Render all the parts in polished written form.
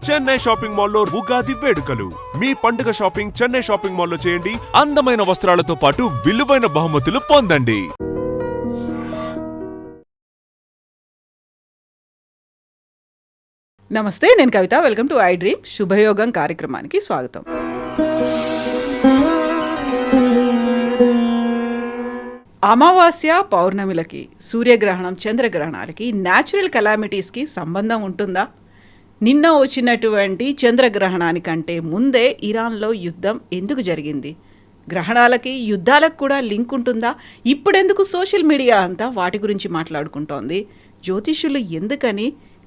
Chennai shopping మాల్లో ఉగాది వేడుకలు. మీ పండుగ షాపింగ్ చెన్నై షాపింగ్ మాల్లో చేయండి. అందమైన వస్త్రాలతో పాటు విలువైన బహుమతులు పొందండి. నమస్తే, నేను Kavitha. Welcome to I dream. శుభయోగం కార్యక్రమానికి స్వాగతం. అమావాస్య పౌర్ణమిలకి, సూర్యగ్రహణం, చంద్రగ్రహణాలకి, న్యాచురల్ కెలామిటీస్కి సంబంధం ఉంటుందా? నిన్న వచ్చినటువంటి చంద్రగ్రహణానికంటే ముందే ఇరాన్లో యుద్ధం ఎందుకు జరిగింది? గ్రహణాలకి, యుద్ధాలకు కూడా లింక్ ఉంటుందా? ఇప్పుడెందుకు సోషల్ మీడియా అంతా వాటి గురించి మాట్లాడుకుంటోంది? జ్యోతిష్యులు ఎందుకని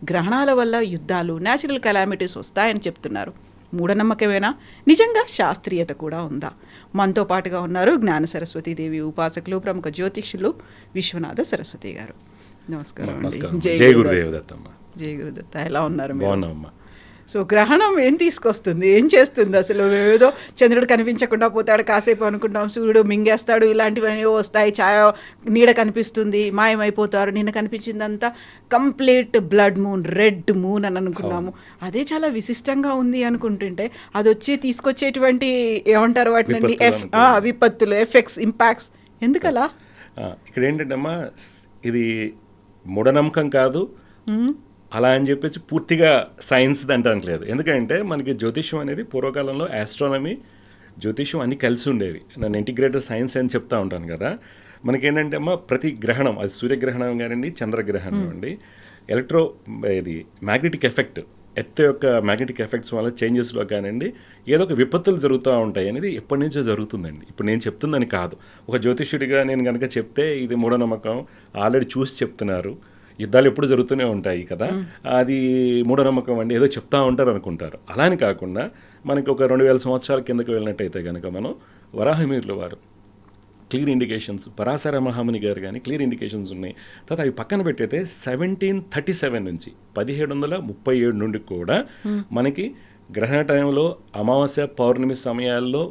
గ్రహణాల వల్ల యుద్ధాలు, న్యాచురల్ కెలామిటీస్ వస్తాయని చెప్తున్నారు? మూఢనమ్మకమేనా? నిజంగా శాస్త్రీయత కూడా ఉందా? మనతో పాటుగా ఉన్నారు జ్ఞాన సరస్వతీదేవి ఉపాసకులు, ప్రముఖ జ్యోతిష్యులు విశ్వనాథ సరస్వతి గారు. నమస్కారం. జై గురుదేవదత్తమ్మ. జై గురుదత్త. ఎలా ఉన్నారు? బాగున్నామ్మా. సో గ్రహణం ఏం తీసుకొస్తుంది, ఏం చేస్తుంది? అసలు ఏదో చంద్రుడు కనిపించకుండా పోతాడు, కాసేపు అనుకుంటాం సూర్యుడు మింగేస్తాడు, ఇలాంటివన్నీ వస్తాయి, ఛాయ నీడ కనిపిస్తుంది, మాయమైపోతారు. నిన్న కనిపించిందంతా complete blood moon, red moon అని అనుకున్నాము. అదే చాలా విశిష్టంగా ఉంది అనుకుంటుంటే అది వచ్చి తీసుకొచ్చేటువంటి ఏమంటారు వాటిని, విపత్తులు, ఎఫెక్ట్స్, ఇంపాక్ట్స్ ఎందుకలా? ఇక్కడ ఏంటంటమ్మా, ఇది మూఢనమ్మకం కాదు, అలా అని చెప్పేసి పూర్తిగా సైన్స్ అంటానికి లేదు. ఎందుకంటే మనకి జ్యోతిష్యం అనేది పూర్వకాలంలో ఆస్ట్రానమీ, జ్యోతిష్యం అన్నీ కలిసి ఉండేవి. నన్ను ఇంటిగ్రేటెడ్ సైన్స్ అని చెప్తా ఉంటాను కదా. మనకేంటంటే అమ్మా, ప్రతి గ్రహణం, అది సూర్యగ్రహణం కానివ్వండి, చంద్రగ్రహణం అండి, ఇది మ్యాగ్నెటిక్ ఎఫెక్ట్, ఎర్త్ యొక్క మ్యాగ్నెటిక్ ఎఫెక్ట్స్ వల్ల చేంజెస్లో కానివ్వండి, ఏదో ఒక విపత్తులు జరుగుతూ ఉంటాయి అనేది ఎప్పటి నుంచో జరుగుతుందండి. ఇప్పుడు నేను చెప్తుందని కాదు. ఒక జ్యోతిష్యుడిగా నేను కనుక చెప్తే ఇది మూఢనమ్మకం, ఆల్రెడీ చూసి చెప్తున్నారు, యుద్ధాలు ఎప్పుడు జరుగుతూనే ఉంటాయి కదా, అది మూఢనమ్మకం అండి, ఏదో చెప్తా ఉంటారు అనుకుంటారు. అలా అని కాకుండా మనకి ఒక 2000 సంవత్సరాల కిందకు వెళ్ళినట్టయితే కనుక మనం వరాహమిహిరుల వారు క్లియర్ ఇండికేషన్స్, పరాశర మహాముని గారు కానీ క్లియర్ ఇండికేషన్స్ ఉన్నాయి. తర్వాత అవి పక్కన పెట్టయితే 1737 నుంచి 1737 నుండి కూడా మనకి గ్రహణ టైంలో అమావాస్య పౌర్ణమి సమయాల్లో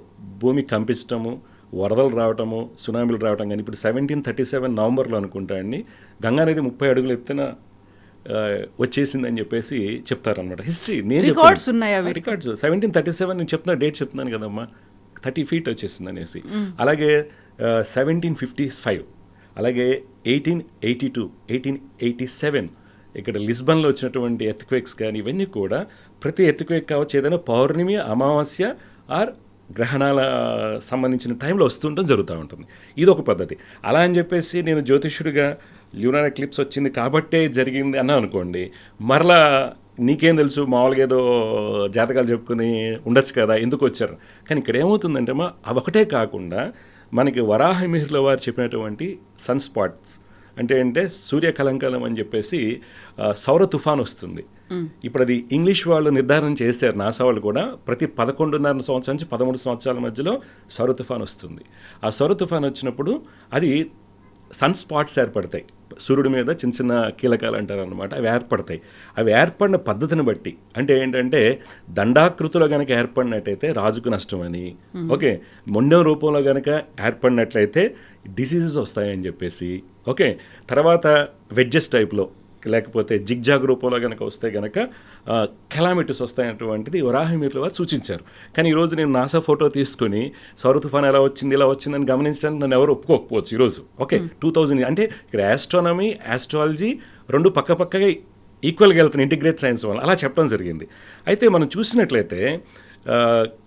భూమి కంపించటము, వరదలు రావటము, సునామీలు రావటం కానీ, ఇప్పుడు 1737 నవంబర్లో అనుకుంటా అండి, గంగానది 30 అడుగులు ఎత్తున వచ్చేసిందని చెప్పేసి చెప్తారనమాట. హిస్టరీ నేను రికార్డ్స్ 1737 నేను చెప్తున్నా, డేట్ చెప్తున్నాను కదమ్మా, 30 feet వచ్చేసింది అనేసి. అలాగే 1755, అలాగే 1882, 1887 ఇక్కడ లిస్బన్లో వచ్చినటువంటి ఎర్త్క్వేక్స్ కానీ, ఇవన్నీ కూడా ప్రతి ఎర్త్క్వేక్ కావచ్చు, ఏదైనా పౌర్ణమి, అమావాస్య ఆర్ గ్రహణాల సంబంధించిన టైంలో వస్తుండడం జరుగుతూ ఉంటుంది. ఇది ఒక పద్ధతి. అలా అని చెప్పేసి నేను జ్యోతిష్యుడిగా ల్యూనార్ ఎక్లిప్స్ వచ్చింది కాబట్టే జరిగింది అన్నా అనుకోండి, మరలా నీకేం తెలుసు, మామూలుగా ఏదో జాతకాలు చెప్పుకుని ఉండొచ్చు కదా, ఎందుకు వచ్చారు. కానీ ఇక్కడ ఏమవుతుందంటే అవొకటే కాకుండా మనకి వరాహమిహిరుల వారు చెప్పినటువంటి సన్ స్పాట్స్ అంటే సూర్యకలంకలం అని చెప్పేసి సౌర తుఫాన్ వస్తుంది. ఇప్పుడు అది ఇంగ్లీష్ వాళ్ళు నిర్ధారణ చేశారు, నాసా వాళ్ళు కూడా, ప్రతి 11.5 సంవత్సరాల నుంచి 13 సంవత్సరాల మధ్యలో సౌర తుఫాన్ వస్తుంది. ఆ సౌర తుఫాన్ వచ్చినప్పుడు అది సన్ స్పాట్స్ ఏర్పడతాయి, సూర్యుడి మీద చిన్న చిన్న కీలకాలు అంటారు అనమాట. అవి ఏర్పడతాయి. అవి ఏర్పడిన పద్ధతిని బట్టి, అంటే ఏంటంటే దండాకృతిలో కనుక ఏర్పడినట్టయితే రాజుకు నష్టమని, ఓకే, మొండెం రూపంలో కనుక ఏర్పడినట్లయితే డిసీజెస్ వస్తాయని చెప్పేసి, ఓకే, తర్వాత వెడ్జెస్ టైప్లో లేకపోతే జిగ్జాగ్ రూపంలో కనుక వస్తే కనుక కెలామిటీస్ వస్తాయన్నటువంటిది వరాహమిహిరుల వారు సూచించారు. కానీ ఈరోజు నేను నాసా ఫోటో తీసుకుని సౌర తుఫాన్ ఎలా వచ్చింది, ఇలా వచ్చిందని గమనించడానికి నన్ను ఎవరు ఒప్పుకోకపోవచ్చు ఈరోజు. ఓకే, 2000 అంటే ఇక్కడ ఆస్ట్రానమీ, ఆస్ట్రాలజీ రెండు పక్కపక్కగా ఈక్వల్గా వెళ్తున్నాయి ఇంటిగ్రేట్ సైన్స్ వల్ల, అలా చెప్పడం జరిగింది. అయితే మనం చూసినట్లయితే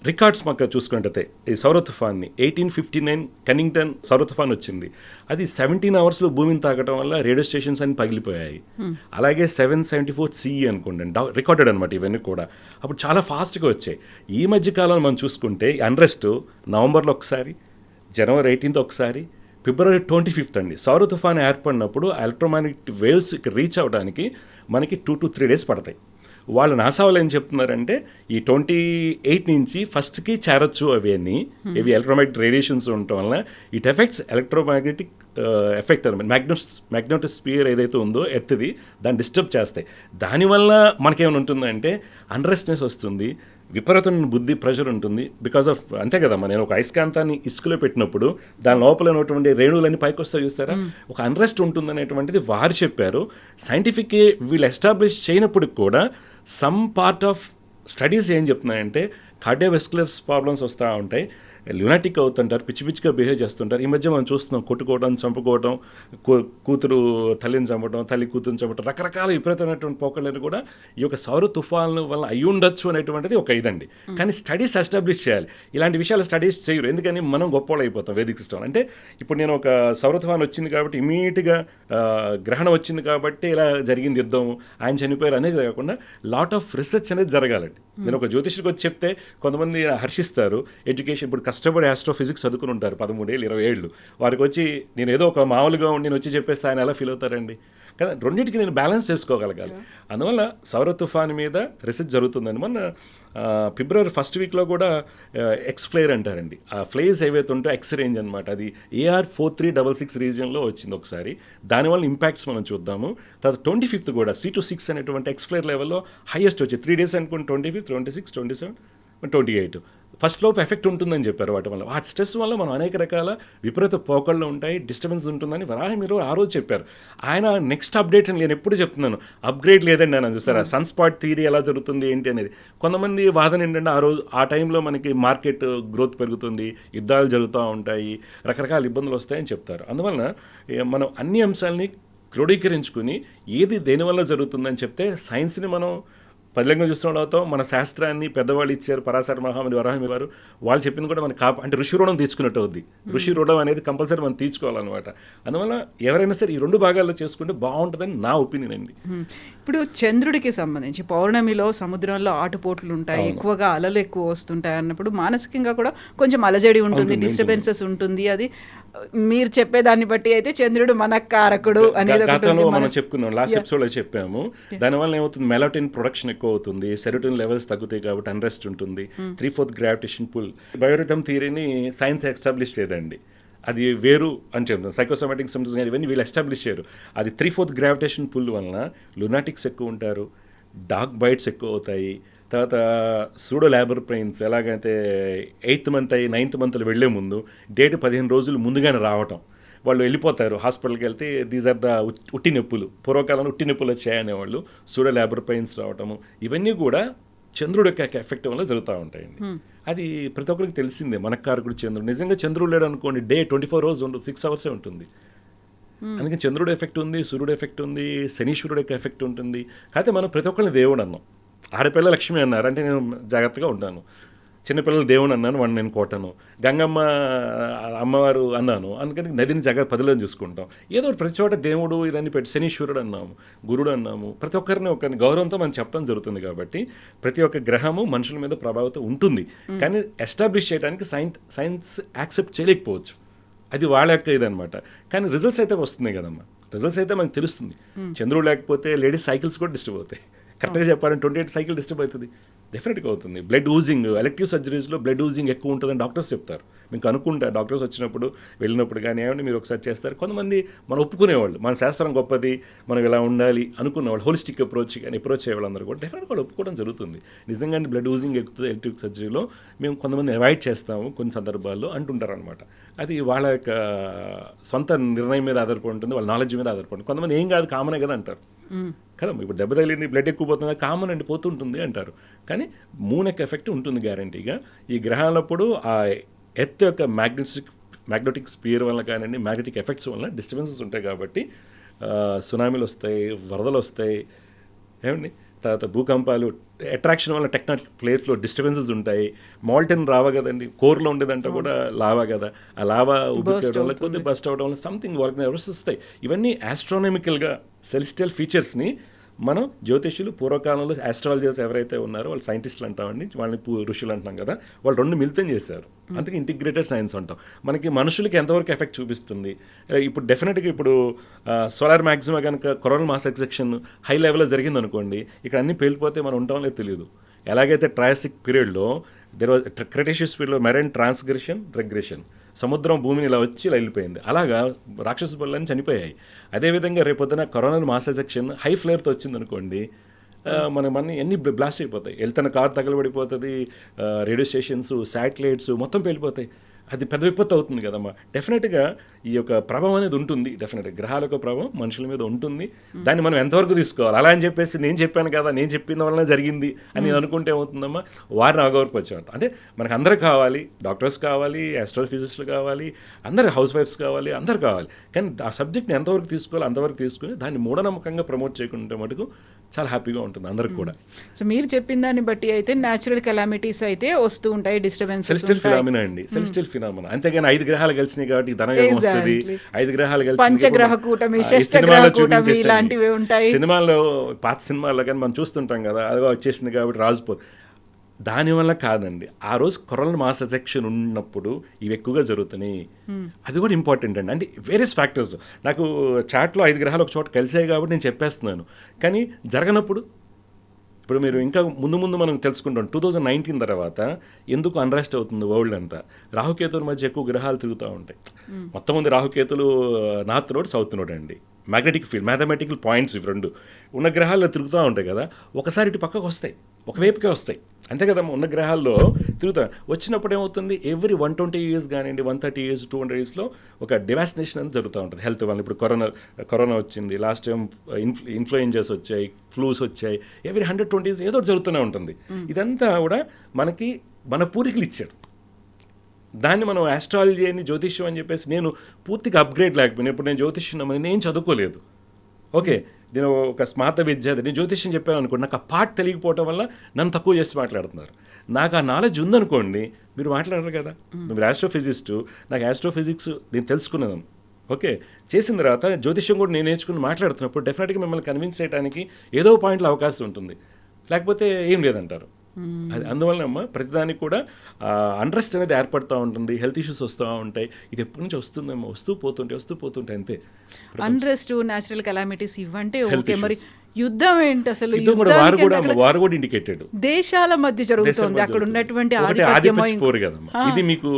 రికార్డ్స్ మాకు చూసుకుంటే ఈ సౌర తుఫాన్ని 1859 కనింగ్టన్ సౌర తుఫాన్ వచ్చింది. అది 17 hours భూమిని తాకటం వల్ల రేడియో స్టేషన్స్ అన్ని పగిలిపోయాయి. అలాగే 774 CE అనుకోండి, రికార్డెడ్ అనమాట ఇవన్నీ కూడా. అప్పుడు చాలా ఫాస్ట్గా వచ్చాయి. ఈ మధ్యకాలంలో మనం చూసుకుంటే అన్రెస్ట్ నవంబర్లో ఒకసారి, జనవరి 18th ఒకసారి, ఫిబ్రవరి 25th అండి సౌర తుఫాన్ ఏర్పడినప్పుడు ఎలక్ట్రోమాగ్నెటిక్ వేవ్స్ రీచ్ అవ్వడానికి మనకి 2 to 3 days పడతాయి. వాళ్ళు నాసా వాళ్ళు ఏం చెప్తున్నారంటే ఈ 28 నుంచి 1st చేరొచ్చు అవి అన్నీ, ఇవి ఎలక్ట్రోమాగ్నెటిక్ రేడియేషన్స్ ఉండటం వల్ల ఇట్ ఎఫెక్ట్స్ ఎలక్ట్రోమాగ్నెటిక్ ఎఫెక్ట్ అనమాట. మ్యాగ్నెటోస్పియర్ ఏదైతే ఉందో ఎర్త్ది, దాన్ని డిస్టర్బ్ చేస్తాయి. దానివల్ల మనకేమైనా ఉంటుందంటే అన్రెస్ట్నెస్ వస్తుంది, విపరీతమైన బుద్ధి ప్రెషర్ ఉంటుంది. బికాస్ ఆఫ్ అంతే కదా, నేను ఒక అయస్కాంతాన్ని ఇసుకలో పెట్టినప్పుడు దాని లోపల ఉన్నటువంటి రేణువులన్నీ పైకి వస్తాయి చూస్తారా, ఒక అన్రెస్ట్ ఉంటుందనేటువంటిది వారు చెప్పారు. సైంటిఫిక్ వీళ్ళు ఎస్టాబ్లిష్ చేయనప్పటికి కూడా సమ్ పార్ట్ ఆఫ్ స్టడీస్ ఏం చెప్తున్నాయంటే కార్డియోవెస్కులర్ ప్రాబ్లమ్స్ వస్తూ ఉంటాయి, లునాటిక్ అవుతుంటారు, పిచ్చి పిచ్చిగా బిహేవ్ చేస్తుంటారు. ఈ మధ్య మనం చూస్తున్నాం కొట్టుకోవడం, చంపుకోవడం, కూతురు తల్లిని చంపడం, తల్లి కూతురుని చంపడం, రకరకాల విపరీతమైనటువంటి పోకళ్ళని కూడా ఈ యొక్క సౌర తుఫాన్ల వల్ల అయి ఉండొచ్చు అనేటువంటిది ఒక ఇదండి. కానీ స్టడీస్ ఎస్టాబ్లిష్ చేయాలి. ఇలాంటి విషయాలు స్టడీస్ చేయరు, ఎందుకని మనం గొప్పవాళ్ళు అయిపోతాం వేదిక సిస్టమ్. అంటే ఇప్పుడు నేను ఒక సౌర తుఫాన్ వచ్చింది కాబట్టి ఇమీడియట్గా గ్రహణం వచ్చింది కాబట్టి ఇలా జరిగింది యుద్ధం, ఆయన చనిపోయారు అనేది కాకుండా లాట్ ఆఫ్ రీసెర్చ్ అనేది జరగాలండి. నేను ఒక జ్యోతిష్యుడికి వచ్చి చెప్తే కొంతమంది హర్షిస్తారు. ఎడ్యుకేషన్ ఇప్పుడు కష్టపడి ఆస్ట్రోఫిజిక్స్ చదువుకుని ఉంటారు 13 ఏళ్ళు 20 ఏళ్ళు, వారికి వచ్చి నేను ఏదో ఒక మామూలుగా నేను వచ్చి చెప్పేస్తే ఆయన ఎలా ఫీల్ అవుతారండి? కదా రెండింటికి నేను బ్యాలెన్స్ చేసుకోగలగాలి. అందువల్ల సౌర తుఫాన్ మీద రీసెర్చ్ జరుగుతుందండి. మొన్న ఫిబ్రవరి 1st వీక్లో కూడా ఎక్స్ ఫ్లేర్ అంటారండి. ఆ ఫ్లేర్స్ ఏవైతే ఉంటే ఎక్స్ రేంజ్ అనమాట, అది AR4366 రీజియన్లో వచ్చింది ఒకసారి. దానివల్ల ఇంపాక్ట్స్ మనం చూద్దాము. తర్వాత 25th కూడా C26 అనేటువంటి ఎక్స్ ఫ్లేర్ లెవెల్లో హైయెస్ట్ వచ్చి 3 days అనుకుంటే 25, 26, 27, 28 ఫస్ట్ లోపు ఎఫెక్ట్ ఉంటుందని చెప్పారు. వాటి వల్ల ఆ స్ట్రెస్ వల్ల మనం అనేక రకాల విపరీత పోకళ్ళు ఉంటాయి, డిస్టర్బెన్స్ ఉంటుందని వరాహి మీరు ఆ రోజు చెప్పారు. ఆయన నెక్స్ట్ అప్డేట్ నేను ఎప్పుడు చెప్తున్నాను, అప్గ్రేడ్ లేదండి అని చూసారా, సన్ స్పాట్ థియరీ ఎలా జరుగుతుంది ఏంటి అనేది. కొంతమంది వాదన ఏంటంటే ఆ టైంలో మనకి మార్కెట్ గ్రోత్ పెరుగుతుంది, యుద్ధాలు జరుగుతూ ఉంటాయి, రకరకాల ఇబ్బందులు వస్తాయని చెప్తారు. అందువలన మనం అన్ని అంశాలని క్రోడీకరించుకుని ఏది దేనివల్ల జరుగుతుందని చెప్తే సైన్స్ని మనం పదిలంగా చూస్తున్న అవుతాం. మన శాస్త్రాన్ని పెద్దవాళ్ళు ఇచ్చారు, పరాశర మహాముని వరాహమి వారు, వాళ్ళు చెప్పింది కూడా మనకి అంటే ఋషి రుణం తీసుకున్నట్టు అవుద్ది. ఋషి రుణం అనేది కంపల్సరీ మనం తీర్చుకోవాలన్నమాట. అందువల్ల ఎవరైనా సరే ఈ 2 భాగాల్లో చేసుకుంటే బాగుంటుందని నా ఒపీనియన్ అండి. ఇప్పుడు చంద్రుడికి సంబంధించి పౌర్ణమిలో సముద్రంలో ఆటుపోట్లు ఉంటాయి, ఎక్కువగా అలలు ఎక్కువ వస్తుంటాయి అన్నప్పుడు మానసికంగా కూడా కొంచెం అలజడి ఉంటుంది, డిస్టర్బెన్సెస్ ఉంటుంది. అది మీరు చెప్పేదాన్ని బట్టి అయితే చంద్రుడు మనకు కారకుడు అనేది గతంలో మనం చెప్పుకున్నాం, లాస్ట్ ఎపిసోడ్లో చెప్పాము. దానివల్ల ఏమవుతుంది, మెలటోనిన్ ప్రొడక్షన్ ఎక్కువ అవుతుంది, సెరోటోనిన్ లెవెల్స్ తగ్గుతాయి కాబట్టి అన్రెస్ట్ ఉంటుంది. 3/4 gravitation pull biorhythm థియరీని science establish చేయదండి, అది వేరు అని చెప్తాను. సైకోసోమాటిక్ సిమ్టమ్స్ కానీ ఇవన్నీ వీళ్ళు ఎస్టాబ్లిష్ చేయరు. అది 3/4 గ్రావిటేషన్ పుల్ వలన లునాటిక్స్ ఎక్కువ ఉంటారు, డార్క్ బైట్స్ ఎక్కువ అవుతాయి. తర్వాత సూడో ల్యాబర్ పెయిన్స్ ఎలాగైతే 8th month అయ్యి 9th monthలో వెళ్లే ముందు డేట్ 15 రోజులు ముందుగానే రావటం, వాళ్ళు వెళ్ళిపోతారు హాస్పిటల్కి వెళ్తే దీస్ ఆర్ ద ఉట్టి నొప్పులు, పూర్వకాలంలో ఉట్టి నొప్పులు వచ్చాయనేవాళ్ళు, సూడో ల్యాబర్ పెయిన్స్ రావటము, ఇవన్నీ కూడా చంద్రుడి యొక్క ఎఫెక్ట్ వల్ల జరుగుతూ ఉంటాయండి. అది ప్రతి ఒక్కరికి తెలిసిందే. మనకారకుడు చంద్రుడు, నిజంగా చంద్రుడు లేడు అనుకోండి డే 24 hours ఉండదు, 6 hours ఉంటుంది. అందుకని చంద్రుడు ఎఫెక్ట్ ఉంది, సూర్యుడు ఎఫెక్ట్ ఉంది, శనీశ్వరుడు యొక్క ఎఫెక్ట్ ఉంటుంది. కాకపోతే మనం ప్రతి ఒక్కరిని దేవుడు అన్నాం. ఆడపిల్ల లక్ష్మి అన్నారు అంటే నేను జాగ్రత్తగా ఉంటాను, చిన్నపిల్లలు దేవుడు అన్నాను, వాడిని నేను కోటను, గంగమ్మ అమ్మవారు అన్నాను, అందుకని నదిని జాగ్రత్త పదిలో చూసుకుంటాం. ఏదో ప్రతి చోట దేవుడు ఇదన్నీ పెట్టి శనీశ్వరుడు అన్నాము, గురుడు అన్నాము, ప్రతి ఒక్కరిని ఒక గౌరవంతో మనం చెప్పడం జరుగుతుంది. కాబట్టి ప్రతి ఒక్క గ్రహము మనుషుల మీద ప్రభావితం ఉంటుంది, కానీ ఎస్టాబ్లిష్ చేయడానికి సైన్స్ యాక్సెప్ట్ చేయలేకపోవచ్చు. అది వాళ్ళ యొక్క ఇదనమాట. కానీ రిజల్ట్స్ అయితే వస్తున్నాయి కదమ్మా, రిజల్ట్స్ అయితే మనకు తెలుస్తుంది. చంద్రుడు లేకపోతే లేడీస్ సైకిల్స్ కూడా డిస్టర్బ్ అవుతాయి. కరెక్ట్గా చెప్పాలంటే 28 సైకిల్ డిస్టర్బ్ అవుతుంది, డెఫినెట్గా అవుతుంది. బ్లడ్ ఊజింగ్, ఎలెక్టివ్ సర్జరీస్లో బ్లడ్ ఊజింగ్ ఎక్కువ ఉంటుందని డాక్టర్స్ చెప్తారు. మీకు అనుకుంటారు డాక్టర్స్ వచ్చినప్పుడు వెళ్ళినప్పుడు కానీ ఏమంటే మీరు ఒకసారి చేస్తారు. కొంతమంది మనం ఒప్పుకునేవాళ్ళు, మన శాస్త్రం గొప్పది, మనం ఇలా ఉండాలి అనుకునేవాళ్ళు, హోలిస్టిక్ అప్రోచ్ కానీ అప్రోచ్ అయ్యేవాళ్ళందరూ కూడా డెఫినెట్గా వాళ్ళు ఒప్పుకోవడం జరుగుతుంది. నిజంగానే బ్లడ్ ఊజింగ్ ఎక్కుతుంది ఎలెక్టివ్ సర్జరీలో, మేము కొంతమంది అవాయిడ్ చేస్తాము కొన్ని సందర్భాల్లో అంటుంటారు అనమాట. అది వాళ్ళ యొక్క సొంత నిర్ణయం మీద ఆధారపడి ఉంటుంది, వాళ్ళ నాలెడ్జ్ మీద ఆధారపడి ఉంటుంది. కొంతమంది ఏం కాదు కామనే కదా అంటారు కదా, ఇప్పుడు దెబ్బ తగిలింది బ్లడ్ ఎక్కువ పోతుంది కామన్ అండి, పోతుంటుంది అంటారు. కానీ మూన్ యొక్క ఎఫెక్ట్ ఉంటుంది గ్యారంటీగా. ఈ గ్రహాలప్పుడు ఆ ఎర్త్ యొక్క మ్యాగ్నెటిక్ స్పియర్ వల్ల కానివ్వండి, మ్యాగ్నెటిక్ ఎఫెక్ట్స్ వల్ల డిస్టర్బెన్సెస్ ఉంటాయి కాబట్టి సునామీలు వస్తాయి, వరదలు వస్తాయి, ఏమండి, తర్వాత భూకంపాలు, అట్రాక్షన్ వల్ల టెక్టానిక్ ప్లేట్లో డిస్టర్బెన్సెస్ ఉంటాయి. మాల్టన్ రావా కదండి, కోర్లో ఉండేదంట కూడా లావా కదా, ఆ లావా ఉబ్బిపోవడం వల్ల కొద్దిగా బస్ట్ అవ్వడం వల్ల సంథింగ్ వాల్కనైజర్స్ వస్తాయి. ఇవన్నీ ఆస్ట్రానమికల్గా సెలెస్టియల్ ఫీచర్స్ని మనం జ్యోతిష్యులు పూర్వకాలంలో ఆస్ట్రాలజర్స్ ఎవరైతే ఉన్నారో వాళ్ళు సైంటిస్టులు అంటామండి, వాళ్ళని ఋషులు అంటాం కదా, వాళ్ళు రెండు మిళితం చేశారు. అందుకే ఇంటిగ్రేటెడ్ సైన్స్ అంటాం. మనకి మనుషులకి ఎంతవరకు ఎఫెక్ట్ చూపిస్తుంది ఇప్పుడు డెఫినెట్గా ఇప్పుడు సోలార్ మ్యాక్సిమా కనుక కొరోనా మాస్ ఎగ్జెక్షన్ హై లెవెల్లో జరిగింది అనుకోండి, ఇక్కడ అన్నీ పేలిపోతే మనం ఉంటాం లేదు తెలియదు. ఎలాగైతే ట్రయాసిక్ పీరియడ్లో క్రెటేషియస్ పీరియడ్లో మెరైన్ ట్రాన్స్గ్రెషన్ రెగ్రెషన్, సముద్రం భూమిని ఇలా వచ్చి ఇలా వెళ్ళిపోయింది, అలాగా రాక్షస బళ్ళని చనిపోయాయి. అదేవిధంగా రేపొద్దున కరోనా మాస్ ఎజెక్షన్ హై ఫ్లేర్తో వచ్చింది అనుకోండి, మన అన్ని బ్లాస్ట్ అయిపోతాయి, వెళ్తున్న కార్ తగలబడిపోతుంది, రేడియో స్టేషన్స్, శాటిలైట్స్ మొత్తం పేలిపోతాయి. అది పెద్ద విపత్తు అవుతుంది కదమ్మా. డెఫినెట్గా ఈ యొక్క ప్రభావం అనేది ఉంటుంది. డెఫినెట్గా గ్రహాల యొక్క ప్రభావం మనుషుల మీద ఉంటుంది. దాన్ని మనం ఎంతవరకు తీసుకోవాలి? అలా అని చెప్పేసి నేను చెప్పాను కదా, నేను చెప్పిన వలన జరిగింది అని నేను అనుకుంటే ఏమవుతుందమ్మా, వారిని అగౌరవపరిచేవారు. అంటే మనకు అందరూ కావాలి, డాక్టర్స్ కావాలి, ఆస్ట్రోఫిజిస్టులు కావాలి, అందరు హౌస్ వైఫ్స్ కావాలి, అందరు కావాలి. కానీ ఆ సబ్జెక్ట్ని ఎంతవరకు తీసుకోవాలి అంతవరకు తీసుకుని దాన్ని మూఢనమ్మకంగా ప్రమోట్ చేయకుండా మటుకు చాలా హ్యాపీగా ఉంటుంది అందరికి కూడా. సో మీరు చెప్పిన దాన్ని బట్టి అయితే న్యాచురల్ కెలామిటీస్ అయితే వస్తూ ఉంటాయి, డిస్టర్బెన్సెస్ సెలెస్టియల్ ఫినామినా అండి, సెలెస్టియల్ ఫినామినా. అంతేగాని 5 గ్రహాలు కలిసినాయి కాబట్టి ధనయోగం వస్తుంది, 5 గ్రహాలు కలిసి పంచగ్రహ కూటమి, షష్టగ్రహ కూటమి ఇలాంటివి ఉంటాయి సినిమాల్లో, పాత సినిమాల్లో కానీ మనం చూస్తుంటాం కదా, అదిగో వచ్చేసింది కాబట్టి రాజుపో. దానివల్ల కాదండి, ఆ రోజు కొరల్ మాస్ ఎజెక్షన్ ఉన్నప్పుడు ఇవి ఎక్కువగా జరుగుతున్నాయి. అది కూడా ఇంపార్టెంట్ అండి. అంటే వేరియస్ ఫ్యాక్టర్స్. నాకు చాట్లో 5 గ్రహాలు ఒక చోట కలిసాయి కాబట్టి నేను చెప్పేస్తున్నాను. కానీ జరగనప్పుడు, ఇప్పుడు మీరు ఇంకా ముందు ముందు మనం తెలుసుకుంటాం 2019 తర్వాత ఎందుకు అన్రెస్ట్ అవుతుంది వరల్డ్ అంతా. రాహుకేతుల మధ్య ఎక్కువ గ్రహాలు తిరుగుతూ ఉంటాయి. మొత్తం మంది రాహుకేతులు నార్త్ నోడ్ సౌత్ నోడ్ అండి. మ్యాగ్నెటిక్ ఫీల్డ్, మ్యాథమెటికల్ పాయింట్స్ ఇవి రెండు ఉన్న గ్రహాల్లో తిరుగుతూ ఉంటాయి కదా, ఒకసారి ఇటు పక్కకు వస్తాయి, ఒకవైపుకే వస్తాయి, అంతే కదా. ఉన్న గ్రహాల్లో తిరుగుతా వచ్చినప్పుడు ఏమవుతుంది, ఎవ్రీ 120 years కానివ్వండి, 130 years, 200 yearsలో ఒక డివాస్టినేషన్ అనేది జరుగుతూ ఉంటుంది హెల్త్ వల్ల. ఇప్పుడు కరోనా వచ్చింది, లాస్ట్ టైం ఇన్ఫ్లుయెంజాస్ వచ్చాయి, ఫ్లూస్ వచ్చాయి, ఎవ్రీ 120 years ఏదో జరుగుతూనే ఉంటుంది. ఇదంతా కూడా మనకి మన పూర్వీకులు ఇచ్చాడు. దాన్ని మనం ఆస్ట్రాలజీ అని, జ్యోతిష్యం అని చెప్పేసి, నేను పూర్తిగా అప్గ్రేడ్ లేకపోయినా, ఇప్పుడు నేను జ్యోతిష్యం అని నేను చదువుకోలేదు, ఓకే, నేను ఒక స్మార్త విద్యార్థి, నేను జ్యోతిష్యం చెప్పాను అనుకోండి, నాకు ఆ పార్ట్ తెలియకపోవటం వల్ల నన్ను తక్కువ చేసి మాట్లాడుతున్నారు. నాకు ఆ నాలెడ్జ్ ఉందనుకోండి, మీరు మాట్లాడరు కదా. మీరు ఆస్ట్రోఫిజిస్టు, నాకు ఆస్ట్రోఫిజిక్స్ నేను తెలుసుకున్నాను, ఓకే, చేసిన తర్వాత జ్యోతిష్యం కూడా నేను నేర్చుకుని మాట్లాడుతున్నప్పుడు డెఫినెట్గా మిమ్మల్ని కన్విన్స్ చేయడానికి ఏదో పాయింట్లో అవకాశం ఉంటుంది, లేకపోతే ఏం లేదంటారు. అది అందువల్ల అమ్మ ప్రతిదానికి కూడా అండ్రెస్ట్ అనేది ఏర్పడుతూ ఉంటుంది, హెల్త్ ఇష్యూస్ వస్తూ ఉంటాయి. ఇది ఎప్పటి నుంచి వస్తుందమ్మా, వస్తూ పోతుంటే అంతే. అన్రెస్ట్, న్యాచురల్ కెలామిటీస్ ఇవ్వంటే ఓకే, మరి యుద్ధం ఏంటి అసలు? వారు కూడా ఇండికేటెడ్ దేశాల మధ్య జరుగుతుంది, అక్కడ ఉన్నటువంటి ఆధిపత్య పోరు కదమ్మా. ఇది మీకు